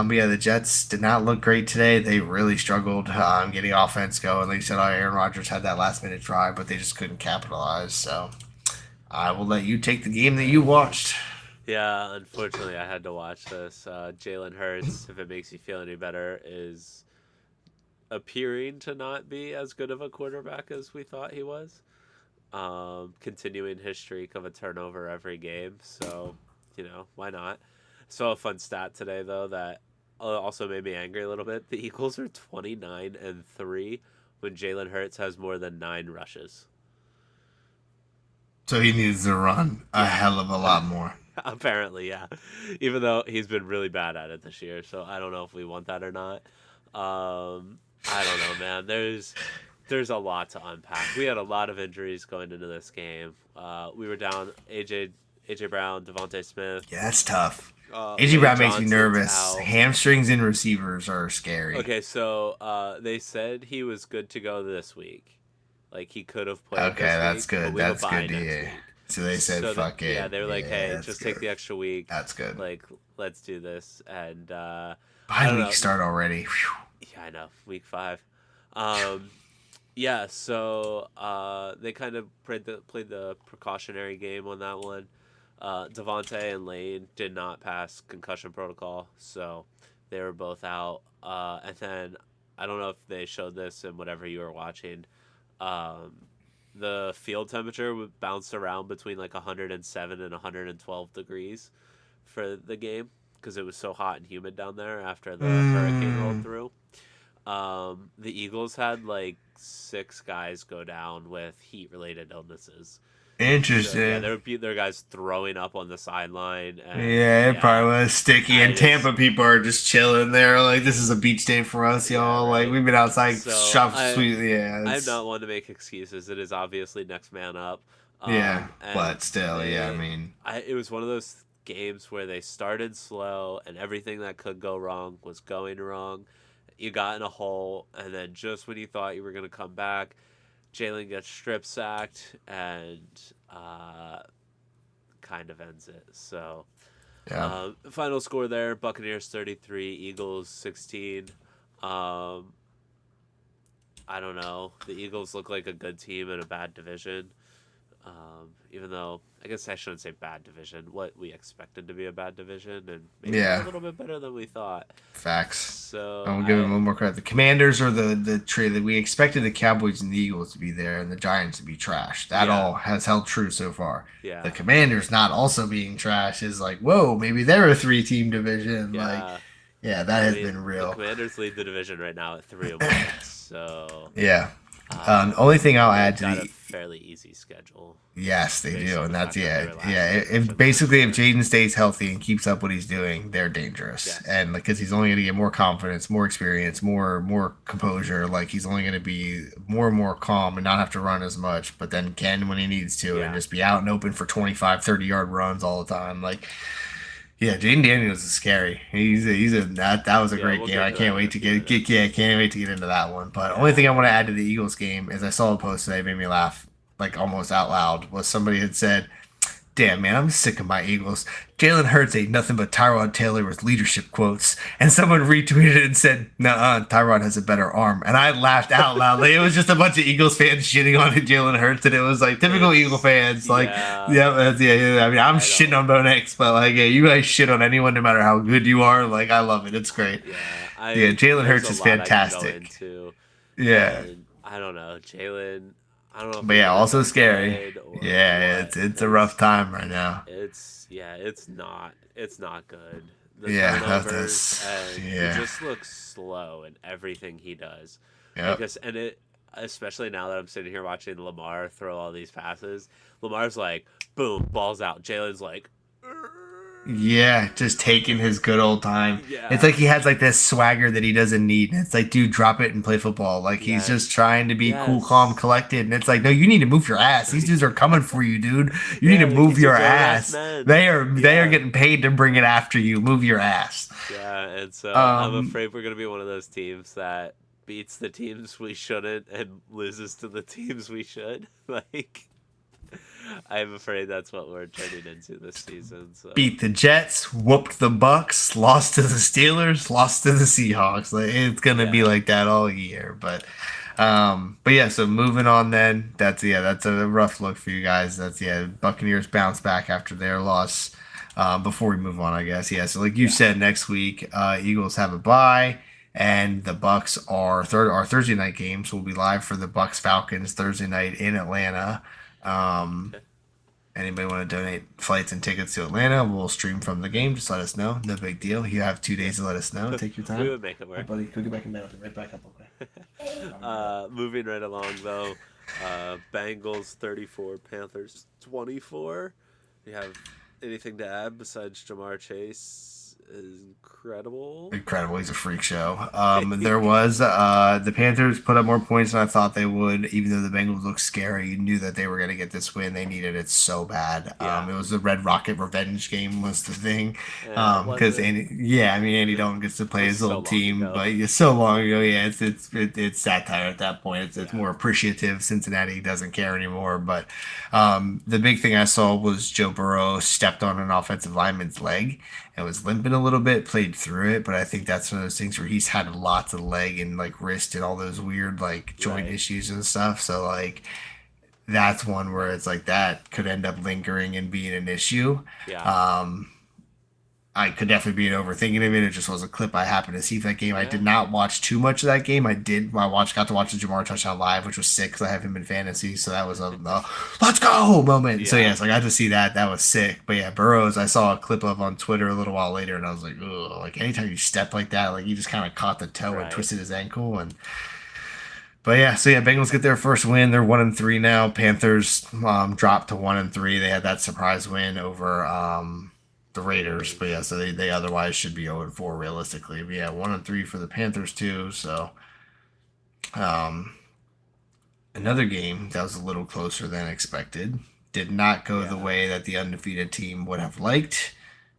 But yeah, the Jets did not look great today. They really struggled getting offense going. Like you said, Aaron Rodgers had that last minute drive, but they just couldn't capitalize. So I will let you take the game that you watched. Yeah, unfortunately, I had to watch this. Jalen Hurts, if it makes you feel any better, is appearing to not be as good of a quarterback as we thought he was. Continuing his streak of a turnover every game. So, why not? Saw a fun stat today though that also made me angry a little bit. The Eagles are 29-3 when Jalen Hurts has more than 9 rushes. So he needs to run a Yeah. hell of a lot more. Apparently, yeah. Even though he's been really bad at it this year, so I don't know if we want that or not. I don't know, man. There's a lot to unpack. We had a lot of injuries going into this game. We were down AJ Brown, Davante Smith. Yeah, that's tough. AJ Lane Brown makes me Johnson's nervous. out. Hamstrings and receivers are scary. Okay, so they said he was good to go this week. Like he could have played Okay, this that's week, but good. we have a That's bye good to next hear. week. So they said, So "Fuck it." yeah, they were like, Yeah, "Hey, that's just good. take the extra week. That's good. Like, let's do this." And I Bye don't week know. start already. Whew. Yeah, I know. Week 5. Um, yeah. So they kind of played the precautionary game on that one. Davante and Lane did not pass concussion protocol, so they were both out. And then I don't know if they showed this in whatever you were watching. Um, the field temperature would bounce around between like 107 and 112 degrees for the game because it was so hot and humid down there after the hurricane rolled Mm, through. The Eagles had like 6 guys go down with heat related illnesses. So yeah, there interesting. would be their guys throwing up on the sideline, and Yeah, it yeah, probably was sticky. I And just Tampa people are just chilling there, like this is a beach day for us, yeah, y'all. Like right. we've been outside So shop sweet. Yeah, I'm it's not one to make excuses. It is obviously next man up. yeah, And but still, yeah. I they mean, it was one of those games where they started slow and everything that could go wrong was going wrong. You got in a hole, and then just when you thought you were going to come back, Jalen gets strip sacked and kind of ends it. So, Yeah. final score there: Buccaneers 33, Eagles 16. Um, I don't know. The Eagles look like a good team in a bad division. Even though I guess I shouldn't say bad division, what we expected to be a bad division, and maybe they're a Yeah. little bit better than we thought. Facts. So I'll give him a I, little more credit. The Commanders are the trade that we expected the Cowboys and the Eagles to be there and the Giants to be trash. That yeah, all has held true so far. The yeah, Commanders not also being trash is like, whoa, maybe they're a 3-team division. Like, yeah. yeah, that I has mean, been the real. Commanders lead the division right now at 3-1. So Yeah. Only thing I'll add they've to got a the fairly easy schedule yes, they based do, on and the that's fact that they yeah, were last yeah. in If division last basically if year. Jaden stays healthy and keeps up what he's doing, they're dangerous, Yes. and because he's only going to get more confidence, more experience, more composure. Like he's only going to be more and more calm and not have to run as much, but then can when he needs to, and Yeah. just be out and open for 25, 30 yard runs all the time. Like yeah, Jaden Daniels is scary. He's a that was a Yeah, great we'll game. get I to that can't in a wait to few get minutes. yeah, can't wait to get into that one. But only thing Yeah. I want to add to the Eagles game is I saw a post today, made me laugh like almost out loud. Was somebody had said, "Damn man, I'm sick of my Eagles. Jalen Hurts ain't nothing but Tyrod Taylor with leadership quotes." And someone retweeted it and said, "Nuh-uh, Tyrod has a better arm." And I laughed out loud. Like it was just a bunch of Eagles fans shitting on Jalen Hurts, and it was like typical Eagle It's fans. Like, yeah. yeah, yeah. I mean, I'm I shitting don't. on Bo Nix, but like, yeah, you guys shit on anyone, no matter how good you are. Like, I love it. It's great. Yeah. Yeah, I Jalen there's Hurts a is lot I could go fantastic. into, Yeah, and I don't know, Jalen. I don't know if but he's yeah, ever also been scary. good or Yeah, what, it's a rough because time right now. it's not good. The Yeah, turnovers, that's and he yeah. just looks slow in everything he does. I Yep. guess, and it especially now that I'm sitting here watching Lamar throw all these passes. Lamar's like, boom, balls out. Jalen's like, Yeah, just taking his good old time. It's yeah, like he has like this swagger that he doesn't need. It's like, dude, drop it and play football. Like he's just yes, trying to be cool, calm, yes. collected. And it's like, no, you need to move your ass. These dudes are coming for you, dude. You need to Yeah, like move these are your grown ass ass. men. They are Yeah. getting paid to bring it after you. Move your ass. Yeah, and so I'm Um, afraid we're gonna be one of those teams that beats the teams we shouldn't and loses to the teams we should. Like, I'm afraid that's what we're turning into this season. So beat the Jets, whooped the Bucks, lost to the Steelers, lost to the Seahawks. Like it's gonna be yeah, like that all year. But yeah, so moving on then. That's a rough look for you guys. That's yeah, Buccaneers bounce back after their loss. Before we move on, I guess. Yeah, so like you yeah, said, next week, Eagles have a bye. And the Bucks are our Thursday night games will be live for the Bucks Falcons Thursday night in Atlanta. Um, okay, Anybody want to donate flights and tickets to Atlanta? We'll stream from the game. Just let us know. No big deal. You have 2 days to let us know. yeah. Take your We time. would make it Hey, work. buddy, go get back in bed. I'll be right back up. Okay. I'll be right up. Moving right along though, Bengals 34, Panthers 24. Do you have anything to add besides Jamar Chase is incredible? Incredible. He's a freak show. There was the Panthers put up more points than I thought they would, even though the Bengals looked scary. You knew that they were going to get this win. They needed it so bad. Yeah. It was the Red Rocket revenge game was the thing. Was Because it? Yeah, I mean Andy Dalton gets to It play was his so old long team, ago. but it's so long ago. Yeah, it's satire at that point. It's Yeah. more appreciative. Cincinnati doesn't care anymore. But the big thing I saw was Joe Burrow stepped on an offensive lineman's leg and was limping a little bit, played through it, but I think that's one of those things where he's had lots of leg and like wrist and all those weird like joint Right. issues and stuff. So like that's one where it's like that could end up lingering and being an issue. Yeah. Um, I could definitely be an overthinking of it. It just was a clip I happened to see for that game. I Yeah. did not watch too much of that game. Got to watch the Jamar touchdown live, which was sick because I have him in fantasy. So that was a let's go moment. So Yeah. yes, I got to see that. That was sick. But yeah, Burrows, I saw a clip of on Twitter a little while later, and I was like, ugh, like anytime you step like that, like you just kind of caught the toe and Right. twisted his ankle. But yeah, so yeah, Bengals get their first win. They're 1-3 now. Panthers dropped to 1-3. They had that surprise win over the Raiders. But yeah, Raiders. so they otherwise should be 0-4 realistically. But yeah, 1-3 for the Panthers too. So um, another game that was a little closer than expected. Did not go the Yeah. way that the undefeated team would have liked.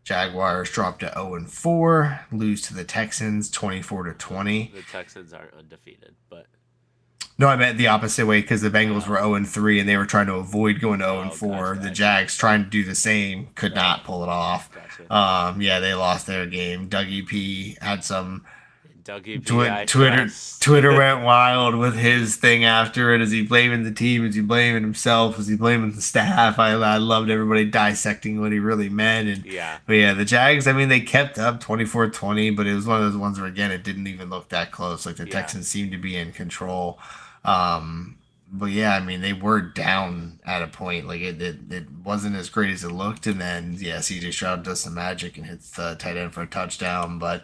Jaguars dropped to 0-4, lose to the Texans 24-20. The Texans aren't undefeated, but No, I meant the opposite way because the Bengals oh, were 0-3 and they were trying to avoid going to oh, 0-4. gotcha, The I see what you're Jags saying. trying to do the same, could Right, not pull it off. gotcha. Yeah, they lost their game. Dougie P had some Dougie P, I trust. Twitter went wild with his thing after it. Is he blaming the team? Is he blaming himself? Is he blaming the staff? I loved everybody dissecting what he really meant. And Yeah, but yeah, the Jags, I mean, they kept up 24-20, but it was one of those ones where again it didn't even look that close. Like the yeah, Texans seemed to be in control. But yeah, I mean, they were down at a point. Like it wasn't as great as it looked. And then yeah, CJ Stroud does some magic and hits the tight end for a touchdown. But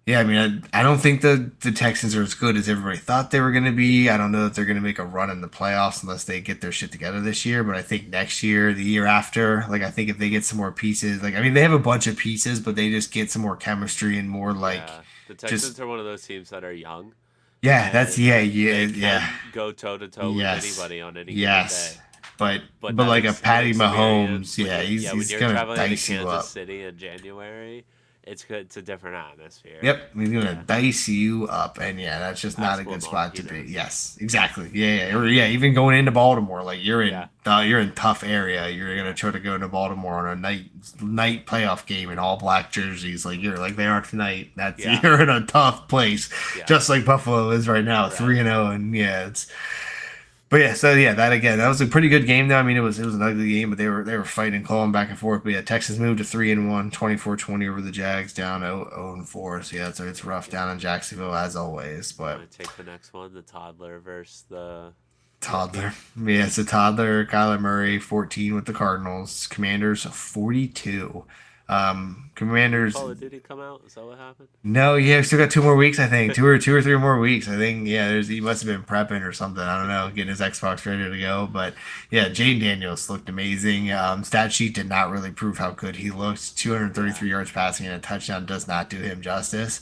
yeah, I mean, I don't think the Texans are as good as everybody thought they were going to be. I don't know if they're going to make a run in the playoffs unless they get their shit together this year. But I think next year, the year after, like I think if they get some more pieces, like I mean, they have a bunch of pieces, but they just get some more chemistry and more like yeah. The just Texans are one of those teams that are young yeah, that's and yeah, they yeah, yeah, can go toe to toe with yes, anybody on any given yes. day. But But but like a that Patty Mahomes, experience when yeah, you're when he's you're gonna traveling to dice you Kansas up. City in January, it's good. It's a different atmosphere. Yep, he's gonna Yeah, dice you up, and yeah, that's just not a ask good Lamar, spot he to be. knows. Yes, exactly. Yeah, yeah, or yeah. Even going into Baltimore, like Yeah, you're in tough area. You're gonna yeah, try to go into Baltimore on a night playoff game in all black jerseys, like you're like they are tonight. That's yeah, you're in a tough place, yeah. just like Buffalo is right now, Right. 3-0, and yeah, it's but yeah, so yeah, that again, that was a pretty good game though. I mean, it was an ugly game, but they were fighting, clawing back and forth. But yeah, Texas moved to 3-1, 24-20 over the Jags, down 0-4. So yeah, it's rough down in Jacksonville as always. You But want to take the next one? The toddler versus the rookie. toddler, yeah, it's a toddler. Kyler Murray, 14 with the Cardinals. Commanders, 42. Did Commanders. Call of Duty come out? Is that what happened? No, yeah, we still got 2 more weeks. I think two or three more weeks. I think yeah, he must have been prepping or something. I don't know, getting his Xbox ready to go. But yeah, Jane Daniels looked amazing. Stat sheet did not really prove how good he looked. Yeah, 233 yards passing and a touchdown does not do him justice.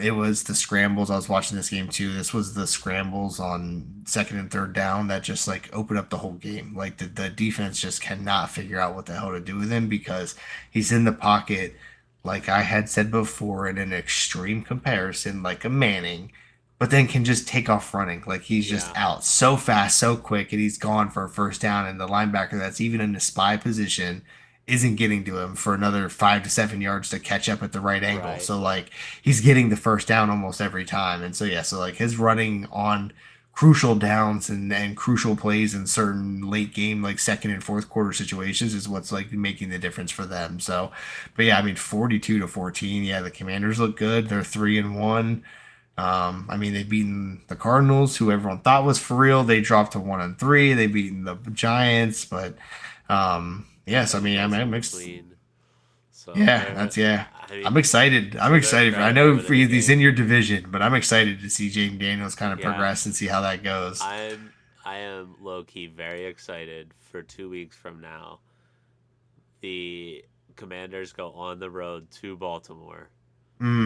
It was the scrambles. I was watching this game too. This was the scrambles on second and third down that just like opened up the whole game. Like the defense just cannot figure out what the hell to do with him because he's in the pocket like I had said before, in an extreme comparison, like a Manning, but then can just take off running. Like he's just yeah, out so fast, so quick, and he's gone for a first down. And the linebacker that's even in the spy position isn't getting to him for another 5 to 7 yards to catch up at the right angle. right. So like he's getting the first down almost every time. And so yeah, so like his running on crucial downs and crucial plays in certain late game like second and fourth quarter situations is what's like making the difference for them. So but yeah, I mean 42-14. Yeah, the Commanders look good. They're 3-1. I mean they've beaten the Cardinals, who everyone thought was for real. They dropped to 1-3. They beaten the Giants, but yes, I Those mean guys I'm look ex- clean. So yeah, they're, that's yeah. I I'm mean, excited. I'm so they're excited. I very know limited in he's in your games. division, but I'm excited to see Jaden Daniels kind of Yeah, progress and see how that goes. I am low key very excited for 2 weeks from now. The Commanders go on the road to Baltimore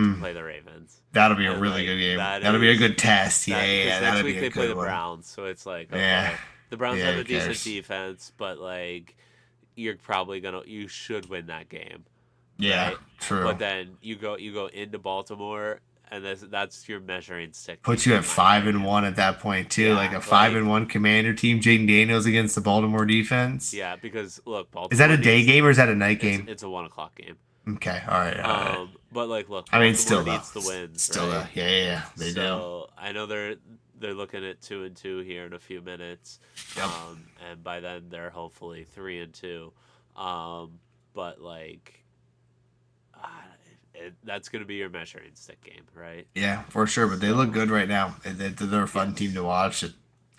to Mm, play the Ravens, that'll be a and really like good game. that That'll be a is good test. Yeah, that yeah, because yeah, next that'll week be a they play good the one. Browns, so it's like Yeah, okay, the Browns yeah, have who a decent cares? defense, but like you're probably gonna you should win that game, Yeah, right? true. But then you go into Baltimore, and that's your measuring stick Puts game, you in at my five and opinion. one at that point too. Like Yeah, a five like and one Commander team. Jaden Daniels against the Baltimore defense. yeah, because look, Is that Baltimore a day needs game or is that a night it's game? it's a 1 o'clock game. Okay, all right, all right. But like, look, I mean, Baltimore still though, needs the wins, still though, right? yeah, yeah, yeah, they do. So I know they're looking at 2-2 here in a few minutes, Yep. and by then they're hopefully 3-2. Um, but like, uh, that's gonna be your measuring stick game, right? Yeah, for sure. But they look So good right now. They're a fun team yes, to watch.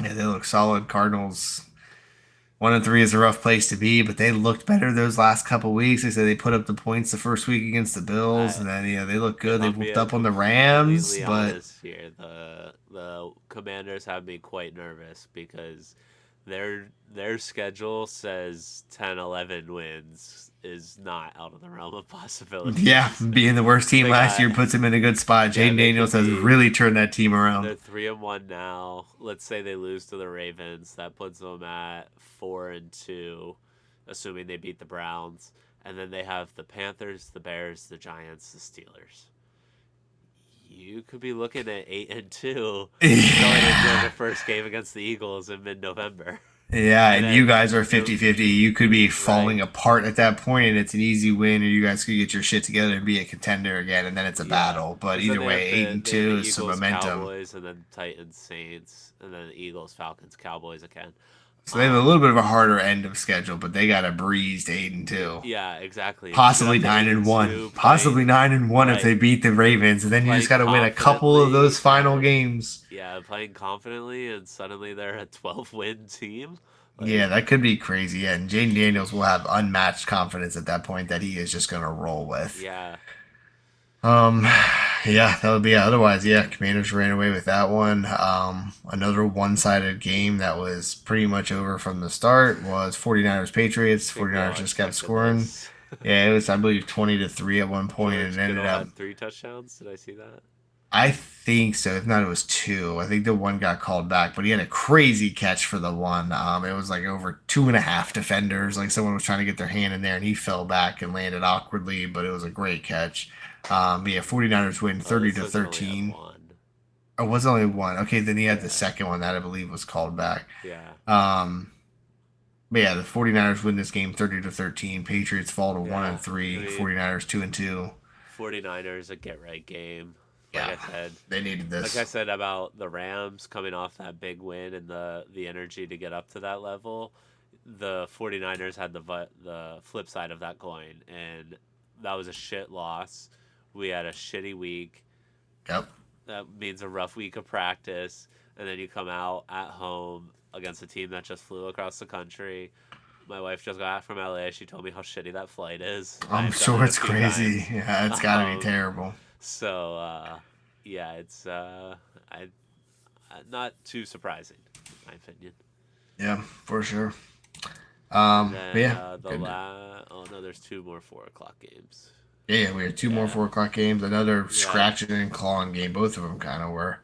Yeah, they look solid. Cardinals 1-3 is a rough place to be, but they looked better those last couple weeks. They said they put up the points the first week against the Bills, I and then they look good. if They I'm whooped being up on the Rams, completely but honest here, the Commanders have me quite nervous because their schedule says 10-11 wins is not out of the realm of yeah, possibilities. being the worst team They last got year puts them in a good spot. yeah, Jaden they could Daniels has be really turned that team around. they're 3-1 now. Let's say they lose to the Ravens, that puts them at 4-2, assuming they beat the Browns. and then they have the Panthers, the Bears, the Giants, the Steelers. You could be looking at 8-2 going into the Yeah. first game against the Eagles in mid-November, Yeah, and and you then guys are it, 50-50. You could be right, falling apart at that point, and it's an easy win, or you guys could get your shit together and be a contender again, and then it's a yeah, battle. But because then either way, eight and they have the two is some Eagles, momentum. Cowboys, and then Titans, Saints, and then the Eagles, Falcons, Cowboys again. So they have a Um, little bit of a harder end of schedule, but they got a breeze to 8 and 2, yeah, exactly. And then you get possibly up to nine eight and and one, two, possibly playing 9 and 1 if they right, beat the Ravens, and then you just playing got to win a couple of those confidently, final and games. yeah, playing confidently, and suddenly they're a 12-win team. Yeah, Like, that could be crazy. Yeah, and Jaden Daniels will have unmatched confidence at that point that he is just going to roll with. yeah, Um, yeah, that would be otherwise. Yeah, Commanders ran away with that one. Another one-sided game that was pretty much over from the start was 49ers Patriots. I think we 49ers all just kept expected scoring. this. Yeah, it was I believe 20-3 at one point, and George it ended Kittle up. had 3 touchdowns. Did I see that? I think so. If not, it was two. I think the one got called back, but he had a crazy catch for the one. It was like over two and a half defenders. Like someone was trying to get their hand in there, and he fell back and landed awkwardly, but it was a great catch. Yeah, 49ers win Oh, 30 this to says he only had 13. one. Oh, it was only one. Okay, then he had the Yeah, second one that I believe was called back. yeah, Um, but yeah, the 49ers win this game 30 to 13. Patriots fall to 1 and yeah. I 3. mean, 49ers 2 and 2. 49ers a get right game. Like Yeah, I said, they needed this. about the Rams coming off that big win and the energy to get up to that level, the 49ers had the flip side of that coin, and that was a shit loss. We had a shitty week. Yep. That means a rough week of practice, and then you come out at home against a team that just flew across the country. My wife just got back from LA. She told me how shitty that flight is. I'm I've done sure it a it's few crazy. times. Yeah, it's got to be Um, terrible. so yeah, it's I not too surprising in my opinion. Yeah, for sure. And But then yeah, the good. oh no, there's two more 4 o'clock games. Yeah, yeah, we had two more Yeah, 4 o'clock games. Another yeah, scratching and clawing game. Both of them kind of were.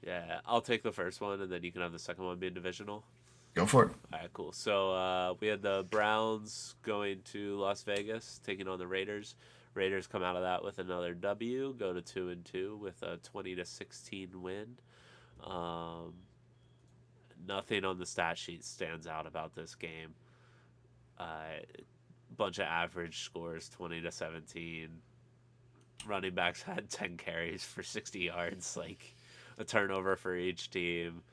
yeah. I'll take the first one, and then you can have the second one being divisional. Go for it. All right, cool. So we had the Browns going to Las Vegas, taking on the Raiders. Raiders come out of that with another W, go to 2-2 with a 20-16 win. Um, Nothing on the stat sheet stands out about this game. Bunch of average scores, 20-17. Running backs had 10 carries for 60 yards, like a turnover for each team.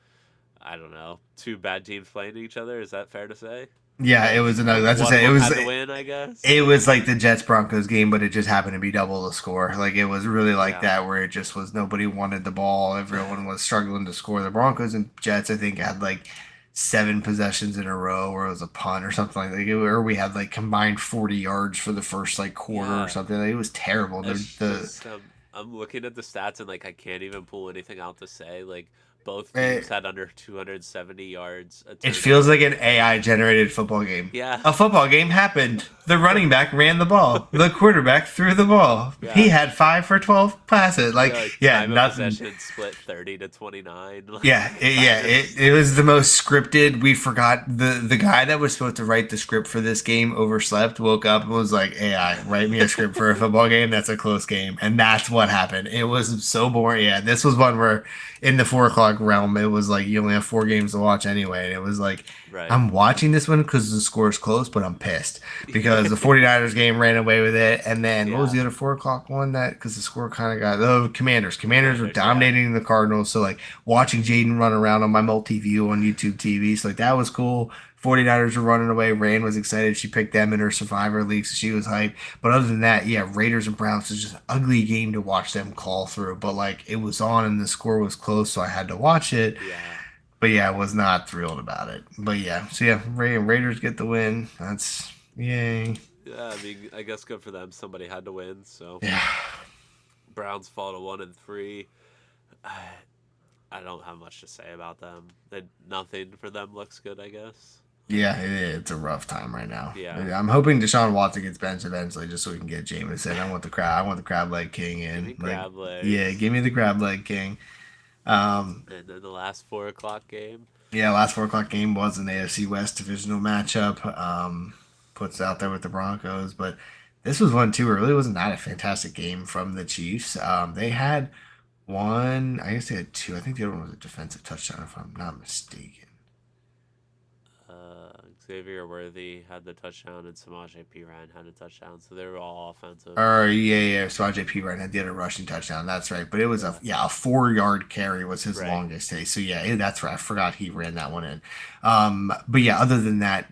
I don't know. Two bad teams playing each other. Is that fair to say? Yeah, it Like was another. That's to one of say, it them was had to win, I guess. it was like the Jets Broncos game, but it just happened to be double the score. Like it was really like Yeah. that, where it just was nobody wanted the ball. Everyone was struggling to score. The Broncos and Jets, I think, had like 7 possessions in a row, where it was a punt or something like that. Or we had like combined 40 yards for the first like quarter or Yeah. something. Like, it was terrible. It's The just I'm looking at the stats and like I can't even pull anything out to say. Like both eh, teams had under 270 yards a It feels like an turnover. AI generated football game. Yeah. A football game happened. The running back ran the ball. The quarterback threw the ball. He Yeah. had 5 for 12 passes. Like, Yeah, like yeah, time of nothing. possession split 30-29. Yeah, Like yeah, it was the most scripted. We forgot the guy that was supposed to write the script for this game overslept, woke up and was like, "AI, write me a script for a football game that's a close game," and that's what happened. It was so boring. Yeah, this was one where in the 4 o'clock realm, it was like you only have 4 games to watch anyway, and it was like right. I'm watching this one because the score is close, but I'm pissed because the 49ers game ran away with it, and then what was Yeah. the other 4 o'clock one that because the score kind of got the Commanders. Commanders were Commanders, yeah. dominating the Cardinals, so like watching Jaden run around on my multi-view on YouTube TV. So like that was cool. 49ers were running away. Rand was excited. She picked them in her Survivor League, so she was hyped. But other than that, yeah, Raiders and Browns was just an ugly game to watch them call through. But like it was on and the score was close, so I had to watch it. Yeah. But yeah, I was not thrilled about it. But yeah, so yeah, Raiders get the win. That's yay. Yeah, I mean, I guess good for them. Somebody had to win, so Yeah. Browns fall to 1-3. I don't have much to say about them. Nothing for them looks good, I guess. Yeah, it's a rough time right now. Yeah. I'm hoping Deshaun Watson gets benched eventually, just so we can get Jameson. I want the crab. I want the crab leg king Give in. me Like, crab yeah, legs. give me the crab leg king. Um, And then the last 4 o'clock game. yeah, last 4 o'clock game was an AFC West divisional matchup. puts out there with the Broncos. But this was one too. It really was not a fantastic game from the Chiefs. They had one. I guess they had two. I think the other one was a defensive touchdown, if I'm not mistaken. Xavier Worthy had the touchdown, and Samaje Perine had a touchdown. So they were all offensive. Or yeah. So JP Ryan had the other rushing touchdown. That's right. But it was Yeah. a 4 yard carry was his Right. longest day. So yeah, that's right. I forgot he ran that one in. But yeah, other than that,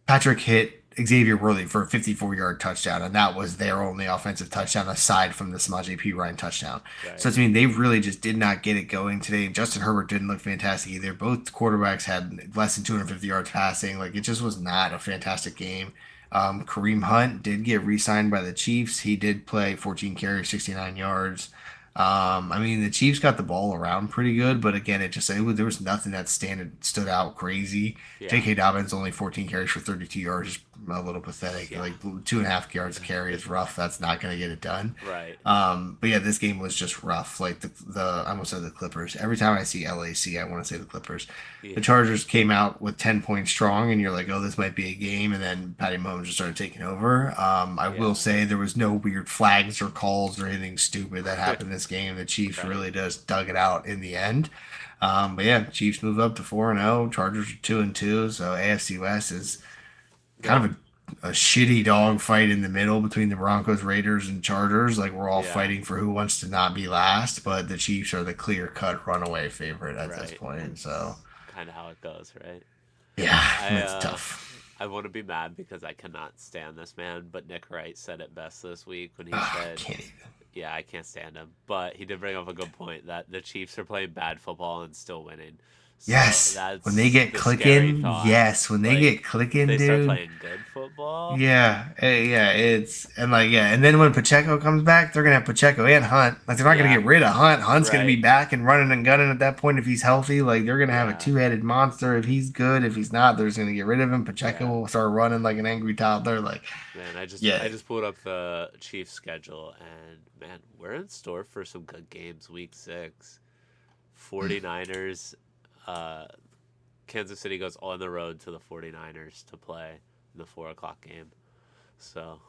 Patrick hit Xavier Worthy for a 54-yard touchdown, and that was their only offensive touchdown aside from the Samaje P. Ryan touchdown. Right. So I mean, they really just did not get it going today. Justin Herbert didn't look fantastic either. Both quarterbacks had less than 250 yards passing. Like it just was not a fantastic game. Kareem Hunt did get re-signed by the Chiefs. He did play 14 carries, 69 yards. I mean, the Chiefs got the ball around pretty good, but again, there was nothing that stood out crazy. Yeah. J.K. Dobbins only 14 carries for 32 yards, just a little pathetic. Yeah. Like 2.5 yards a carry is rough. That's not going to get it done. Right. But yeah, this game was just rough. Like the I almost said the Clippers. Every time I see LAC, I want to say the Clippers. Yeah. The Chargers came out with 10 points strong, and you're like, oh, this might be a game. And then Patty Mahomes just started taking over. I Yeah. will say there was no weird flags or calls or anything stupid that happened in this game. The Chiefs Right. really just dug it out in the end. But yeah, Chiefs move up to 4-0. Chargers are 2-2. So AFC West is kind of a shitty dog fight in the middle between the Broncos, Raiders, and Chargers. Like we're all Yeah. fighting for who wants to not be last, but the Chiefs are the clear cut runaway favorite at this Right. point. So Kind of how it goes, right? yeah, I it's tough. I want to be mad because I cannot stand this man, but Nick Wright said it best this week when he Ah, said, can't even. "Yeah, I can't stand him," but he did bring up a good point that the Chiefs are playing bad football and still winning. So Yes, when they that's get the scary clicking. thought. Yes, when they Like get clicking, they start dude. playing good football. Yeah, yeah, it's and like yeah, and then when Pacheco comes back, they're gonna have Pacheco and Hunt. Like they're not gonna Yeah, get rid of Hunt. Hunt's gonna be right. back and running and gunning at that point if he's healthy. Like they're gonna have a Yeah, two-headed monster if he's good. If he's not, they're just gonna get rid of him. Pacheco yeah. will start running like an angry toddler. Like Man, yeah, I just pulled up the Chiefs schedule and man, we're in store for some good games week 6. 49ers uh Kansas City goes on the road to the 49ers to play in the 4 o'clock game. So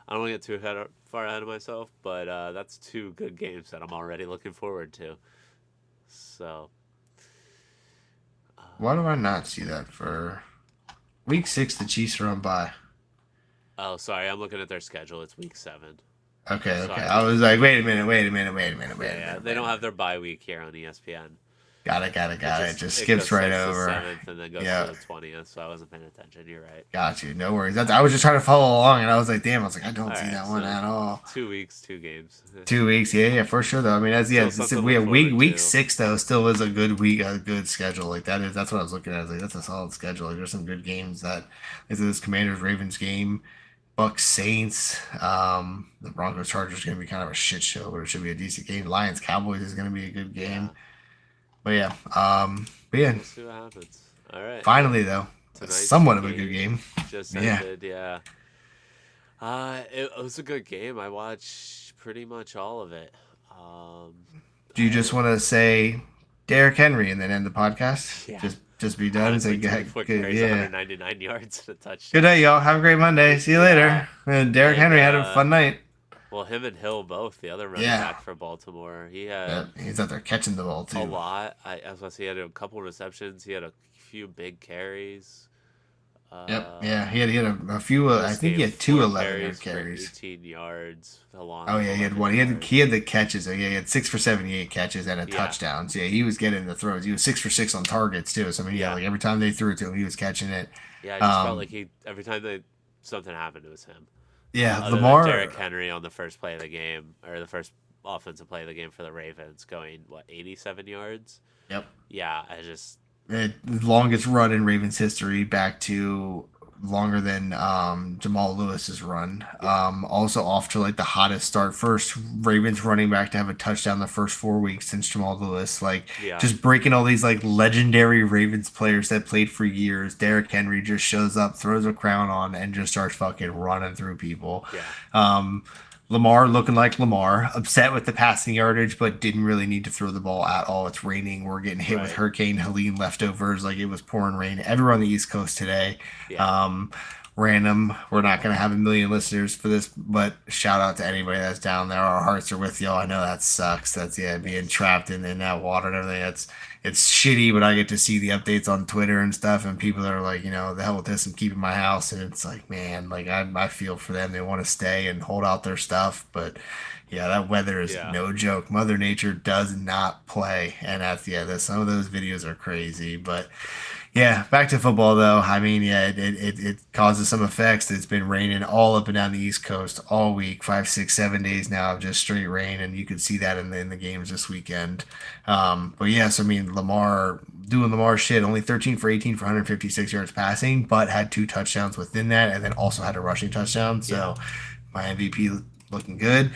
I don't want to get far ahead of myself, but that's two good games that I'm already looking forward to. So, why do uh, I not see that for week 6? The Chiefs are on bye. oh, sorry, I'm looking at their schedule. It's week 7. Okay, okay. I Sorry. was like, wait a minute, wait a minute, wait a minute, wait Yeah, a yeah. minute, They wait a don't have minute. their bye week here on ESPN. Got it. Just It goes skips right 6th to over. 7th and then goes to Yeah. the 20th. So I wasn't paying attention. You're right. Got you. No worries. I was just trying to follow along, and I was like, damn. I was like, I All don't see right, that one so at all. 2 weeks, 2 games. 2 weeks, yeah, for sure. Though I mean, Still it's something to we look have week forward week to. 6 though. Still is a good week, a good schedule. Like that's what I was looking at. I was like, that's a solid schedule. Like, there's some good games that is this Commanders Ravens game, Bucks Saints, the Broncos Chargers is gonna be kind of a shit show, but it should be a decent game. Lions Cowboys is gonna be a good Yeah, game. But yeah, we'll see what happens. All right. finally though, Tonight's somewhat of a good game game. just Yeah. ended. Yeah. It was a good game. I watched pretty much all of it. Do you just I want to say Derrick Henry and then end the podcast? Yeah. Just be done. Say Honestly, good, 24 good, carries, yeah. 199 yards and a Good touchdown. night, y'all. Have a great Monday. See you Yeah. later. And Derrick And Henry had a fun night. well, him and Hill both, the other running Yeah. back for Baltimore. He Yeah, had he's out there catching the ball a too. lot. As I say, he had a couple receptions. He had a few big carries. Yep. Uh, Yeah. He had a few. I this think he game, had two 4 11 carries for carries. 18 yards, along Oh with yeah, he had 11 one. yards. He had the catches. Yeah, he had 6 for 78 catches and a Yeah, touchdown. So yeah, he was getting the throws. He was 6 for 6 on targets too. So I mean, yeah, yeah, like every time they threw it to him, he was catching it. yeah. I just felt Um, like he every time something happened, it was him. yeah, Other than Derrick Lamar. Henry on the first play of the game, or the first offensive play of the game for the Ravens, going 87 yards. Yep. Yeah, I just Longest run in Ravens history, back to longer than Jamal Lewis's run. yeah, Also off to like the hottest start. First Ravens running back to have a touchdown the first 4 weeks since Jamal Lewis. Like yeah, just breaking all these like legendary Ravens players that played for years. Derrick Henry just shows up, throws a crown on, and just starts fucking running through people. yeah, Um, Lamar looking like Lamar, upset with the passing yardage, but didn't really need to throw the ball at all. It's raining. We're getting hit with Right. Hurricane Helene leftovers. Like it was pouring rain everywhere on the East Coast today. Yeah. Um, Random. We're not going to have a million listeners for this, but shout out to anybody that's down there. Our hearts are with y'all. I know that sucks. That's yeah, being Yes. trapped in that water and everything. It's shitty, but I get to see the updates on Twitter and stuff, and people are like, the hell with this, I'm keeping my house, and it's like, man, like I feel for them. They want to stay and hold out their stuff, but yeah, that weather is Yeah. no joke. Mother Nature does not play, and that's some of those videos are crazy, but. Yeah, back to football though. I mean, yeah, it causes some effects. It's been raining all up and down the East Coast all week, 5, 6, 7 days now of just straight rain, and you could see that in the games this weekend. But yes, I mean Lamar doing Lamar shit, only 13 for 18 for 156 yards passing, but had 2 touchdowns within that, and then also had a rushing touchdown. Yeah. So my MVP looking good.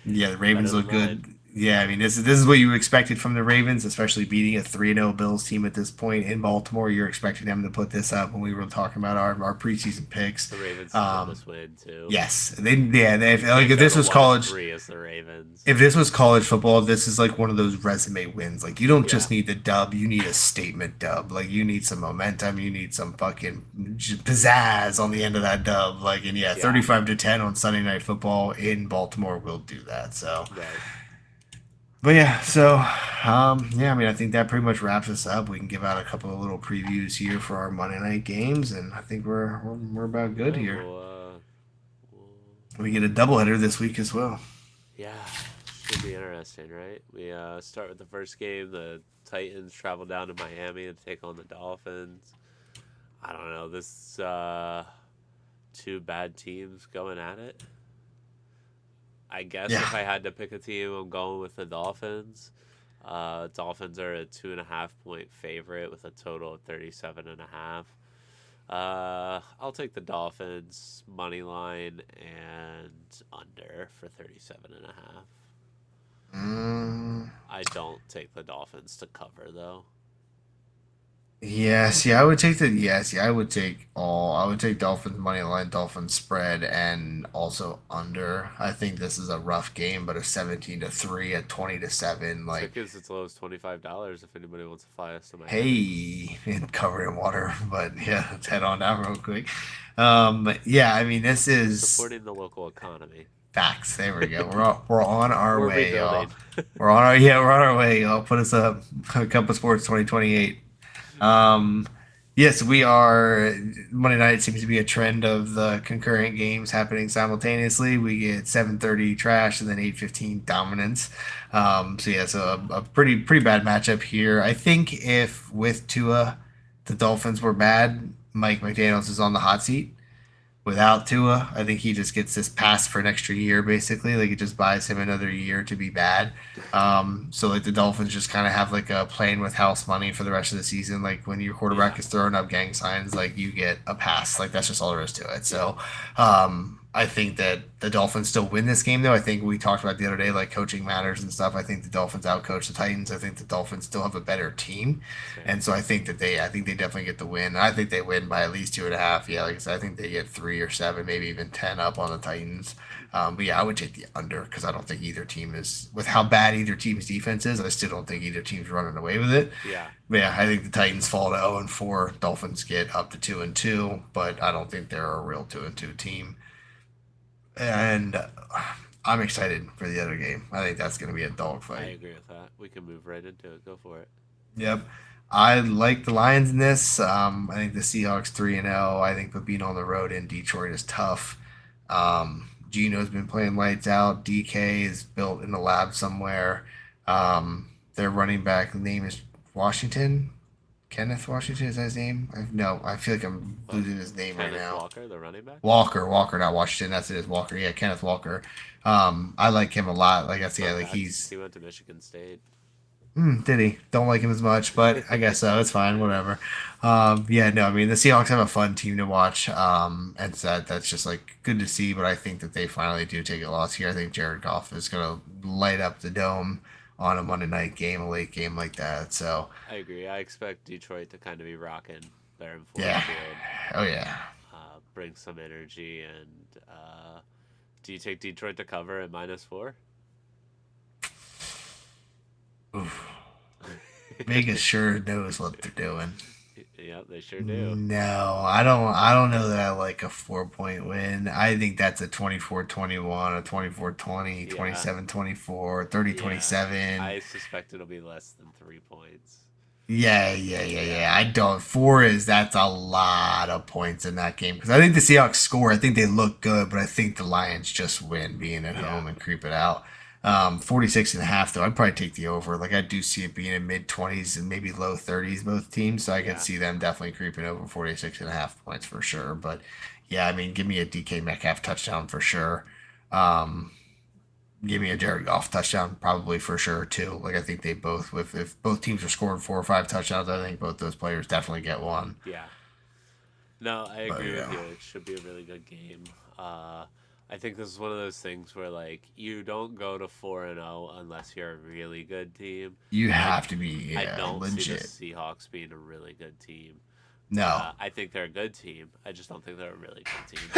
Yeah, the Better Ravens than look mine. good. Yeah, I mean this is what you expected from the Ravens, especially beating a 3-0 Bills team at this point in Baltimore. You're expecting them to put this up when we were talking about our preseason picks. The Ravens deserve Um, this win too. yes, they You like can't if go this to was one and college, three as the Ravens. if this was college football, this is like one of those resume wins. Like you don't Yeah. just need the dub, you need a statement dub. Like you need some momentum, you need some fucking pizzazz on the end of that dub. Like and yeah, Yeah. 35-10 on Sunday Night Football in Baltimore will do that. So Right. but yeah, yeah, I mean, I think that pretty much wraps us up. We can give out a couple of little previews here for our Monday night games, and I think we're about good Yeah. here. We'll We get a doubleheader this week as well. yeah. Should be interesting, right? We start with the first game. The Titans travel down to Miami to take on the Dolphins. I don't know. This two bad teams going at it. I guess Yeah, if I had to pick a team, I'm going with the Dolphins. Dolphins are a 2.5 point favorite with a total of 37.5. I'll take the Dolphins money line and under for 37.5. mm, I don't take the Dolphins to cover though. yeah. See, I would take the yeah. See, I would take all. I would take Dolphins money line, Dolphins spread, and also under. I think this is a rough game, but a 17-3, a 20-7, like Tickets as low as $25 if anybody wants to fly us to Miami. hey, covered in water. But yeah, let's head on down real quick. Yeah, I mean, this is Supporting the local economy. facts. There we go. We're on our We're way, y'all. rebuilding. We're on our way, y'all. Put us up. Cup of Sports 2028. Um, yes, we are. Monday night seems to be a trend of the concurrent games happening simultaneously. We get 7:30 trash and then 8:15 dominance. So yeah, so a pretty bad matchup here. I think if with Tua, the Dolphins were bad, Mike McDaniel's is on the hot seat. Without Tua, I think he just gets this pass for an extra year, basically. Like it just buys him another year to be bad. So like the Dolphins just kind of have like a playing with house money for the rest of the season. Like when your quarterback Yeah. is throwing up gang signs, like you get a pass. Like that's just all there is to it. Yeah. So I think that the Dolphins still win this game, though. I think we talked about the other day, like coaching matters and stuff. I think the Dolphins outcoach the Titans. I think the Dolphins still have a better team, Same. and so I think they definitely get the win. I think they win by at least 2.5. Yeah, like I said, I think they get 3 or 7, maybe even 10 up on the Titans. But yeah, I would take the under because I don't think either team is with how bad either team's defense is. I still don't think either team's running away with it. Yeah. But yeah, I think the Titans fall to 0-4. Dolphins get up to 2-2, but I don't think they're a real 2-2 team. And I'm excited for the other game. I think that's going to be a I dogfight. agree with that. We can move right into it. Go for it. Yep. I like the Lions in this. I think the Seahawks 3-0. I think but being on the road in Detroit is tough. Gino's been playing lights out. DK is built in the lab somewhere. Their running back name is Washington. Kenneth Washington is that his name? No, I feel like I'm What? losing his name right Kenneth now. Walker, the running back? Walker, not Washington. That's it. Is Walker? Yeah, Kenneth Walker. I like him a lot. Like I said, yeah, Fun like fact, he's he went to Michigan State. did he? Don't like him as much, but I guess so. It's fine, whatever. Yeah, no, I mean the Seahawks have a fun team to watch, and so that's just like good to see. But I think that they finally do take a loss here. I think Jared Goff is gonna light up the dome on a Monday night game, a late game like that. So I agree. I expect Detroit to kind of be rocking there in Ford yeah, Field. oh yeah, Bring some energy and Do you take Detroit to cover at -4? Oof. Vegas sure knows what they're doing. Yep, they sure do. No, I don't know that I like a 4 point win. I think that's a 24-21, a 24-20, Yeah, 27-24, 30 yeah. 27. I suspect it'll be less than 3 points. Yeah, yeah, yeah, Yeah, yeah. I don't. Four is that's a lot of points in that game because I think the Seahawks score. I think they look good, but I think the Lions just win being at yeah, home and creep it out. 46 and a half though. I'd probably take the over. Like I do see it being in mid 20s and maybe low 30s both teams, so I could yeah, see them definitely creeping over 46 and a half points for sure. But yeah, I mean, give me a DK Metcalf touchdown for sure. Um, Give me a Jared Goff touchdown, probably for sure too. Like I think they both, if both teams are scoring 4 or 5 touchdowns, I think both those players definitely get one. yeah. No, I But agree with yeah, you. It should be a really good game. I think this is one of those things where like you don't go to 4-0 unless you're a really good team, you and have to be I yeah don't see the legit. Seahawks being a really good team. No, I think they're a good team. I just don't think they're a really good team,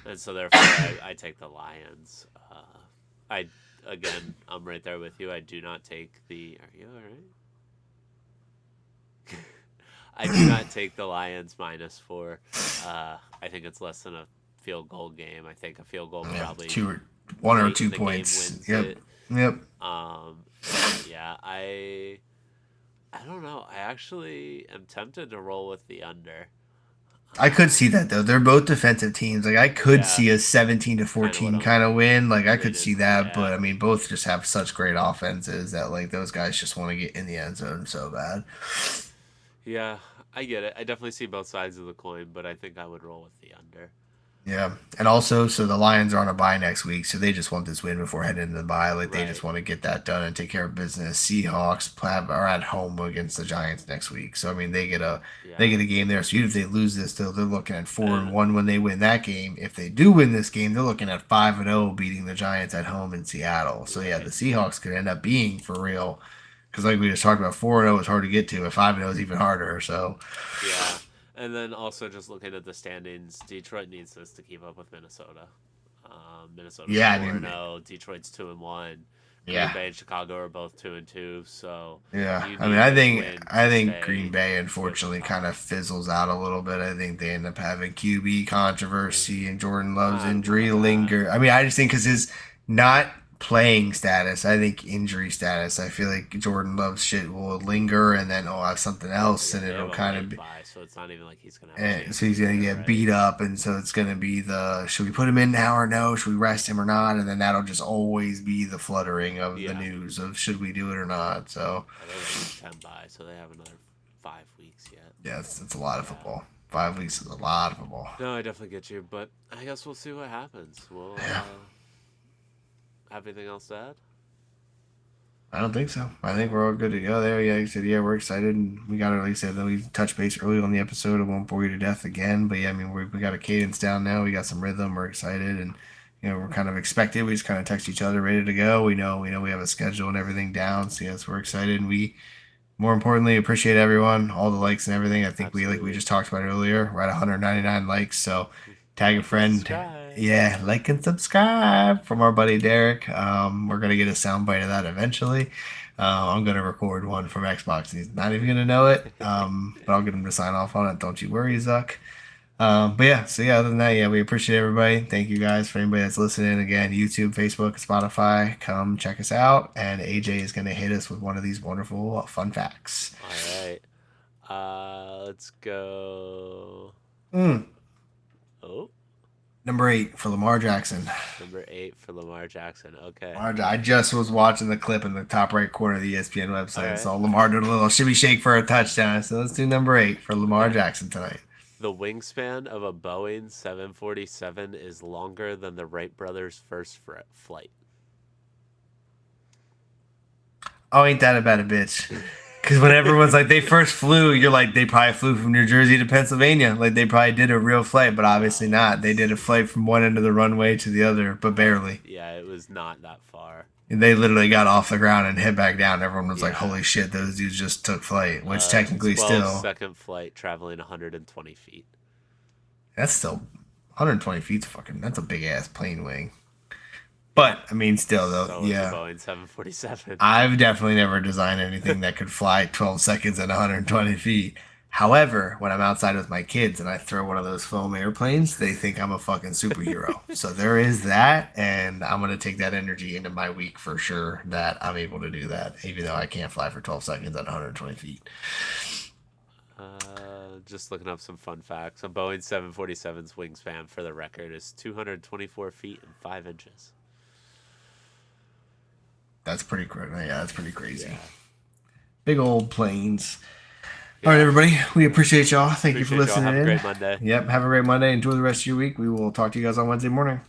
and so therefore I take the Lions. I again, I'm right there with you. I do not take the. Are you all right? I do not take the Lions -4. I think it's less than a field goal game. I think a field goal yeah, probably two or one or late in two the game points. wins Yep, it. yep. But yeah, I don't know. I actually am tempted to roll with the under. I could Um, see that though. They're both defensive teams. Like I could yeah, see a 17 to kind of what 14 I'm kind of win. Like I could see leaning. that, Yeah, but I mean, both just have such great offenses that like those guys just want to get in the end zone so bad. yeah, I get it. I definitely see both sides of the coin, but I think I would roll with the under. Yeah, and also, so the Lions are on a bye next week, so they just want this win before heading into the bye. Like they just Right. want to get that done and take care of business. Seahawks are at home against the Giants next week, so I mean they Yeah. get a game there. So even if they lose this, though, they're looking at four and And one when they win that game. If they do win this game, they're looking at 5-0, beating the Giants at home in Seattle. So yeah, the right. Seahawks could end up being for real, because like we just talked about, 4-0 is hard to get to, and 5-0 is even harder. So Yeah. And then also just looking at the standings, Detroit needs this to keep up with Minnesota. Minnesota's yeah, I 4 and mean, 0. Detroit's 2-1. Green yeah. Bay and Chicago are both 2-2. So Yeah, you I mean, need I this think win I to think Green stay Bay towards the unfortunately kind top. of fizzles out a little bit. I think they end up having QB controversy and Jordan Love's I don't know injury about that. linger. I mean, I just think because his not playing status, I think injury status. I feel like Jordan Love's shit will linger, and then I'll have something else, Yeah, and they have it'll a kind of late be. bye, so it's not even like he's gonna have a And chance so to he's gonna prepare, get right? beat up, and so it's gonna be the should we put him in now or no? Should we rest him or not? And then that'll just always be the fluttering of the Yeah. news of should we do it or not. So Yeah, they have a week 10 bye, so they have another 5 weeks yet. yeah, it's a lot of Yeah. football. 5 weeks is a lot of football. No, I definitely get you, but I guess we'll see what happens. We'll Yeah, have anything else to add? I don't think so. I All think right. we're all good to go there. Yeah, like I said, yeah, we're excited, and we got to, like I said, then we touched base early on the episode. I won't bore you to death again, but yeah, I mean, we got a cadence down now. We got some rhythm. We're excited, and we're kind of expected. We just kind of text each other, ready to go. We know we have a schedule and everything down. So yes, we're excited, and we more importantly, appreciate everyone, all the likes and everything. I think we like we Absolutely. just talked about earlier. We're at 199 likes, so tag a Like and friend. subscribe. Yeah, like and subscribe from our buddy Derek. We're gonna get a soundbite of that eventually. I'm gonna record one from Xbox. He's not even gonna know it. But I'll get him to sign off on it. Don't you worry, Zuck. But yeah, so yeah, other than that, yeah, we appreciate everybody. Thank you guys for anybody that's listening. Again, YouTube, Facebook, Spotify, come check us out. And AJ is going to hit us with one of these wonderful fun facts. All right. Let's go. Mm. Oh, Number 8 for Lamar Jackson. number 8 for Lamar Jackson. Okay. I just was watching the clip in the top right corner of the ESPN All website and right. saw Lamar did a little shimmy shake for a touchdown. So let's do number 8 for Lamar Okay. Jackson tonight. The wingspan of a Boeing 747 is longer than the Wright brothers' first flight. Oh, ain't that about a bitch? Because when everyone's like they first flew, you're like they probably flew from New Jersey to Pennsylvania. Like they probably did a real flight, but obviously No, not. They did a it's flight from one end of the runway to the other, but barely. yeah, it was not that far. And they literally got off the ground and hit back down. Everyone was like, Yeah. "Holy shit, those dudes just took flight." Which technically 12 still, second flight traveling 120 feet. that's still 120 feet. Fucking, that's a big ass plane wing. But I mean, still though, So is a yeah. Boeing 747. I've definitely never designed anything that could fly 12 seconds at 120 feet. However, when I'm outside with my kids and I throw one of those foam airplanes, they think I'm a fucking superhero. So there is that, and I'm gonna take that energy into my week for sure that I'm able to do that, even though I can't fly for 12 seconds at 120 feet. Just looking up some fun facts. A Boeing 747's wingspan, for the record, is 224 feet and 5 inches. That's pretty crazy. Yeah, that's pretty crazy. Yeah. Big old planes. All right, Yeah. everybody. We appreciate y'all. Thank you for Appreciate y'all. listening Have a in. great Monday. Yep. Have a great Monday. Enjoy the rest of your week. We will talk to you guys on Wednesday morning.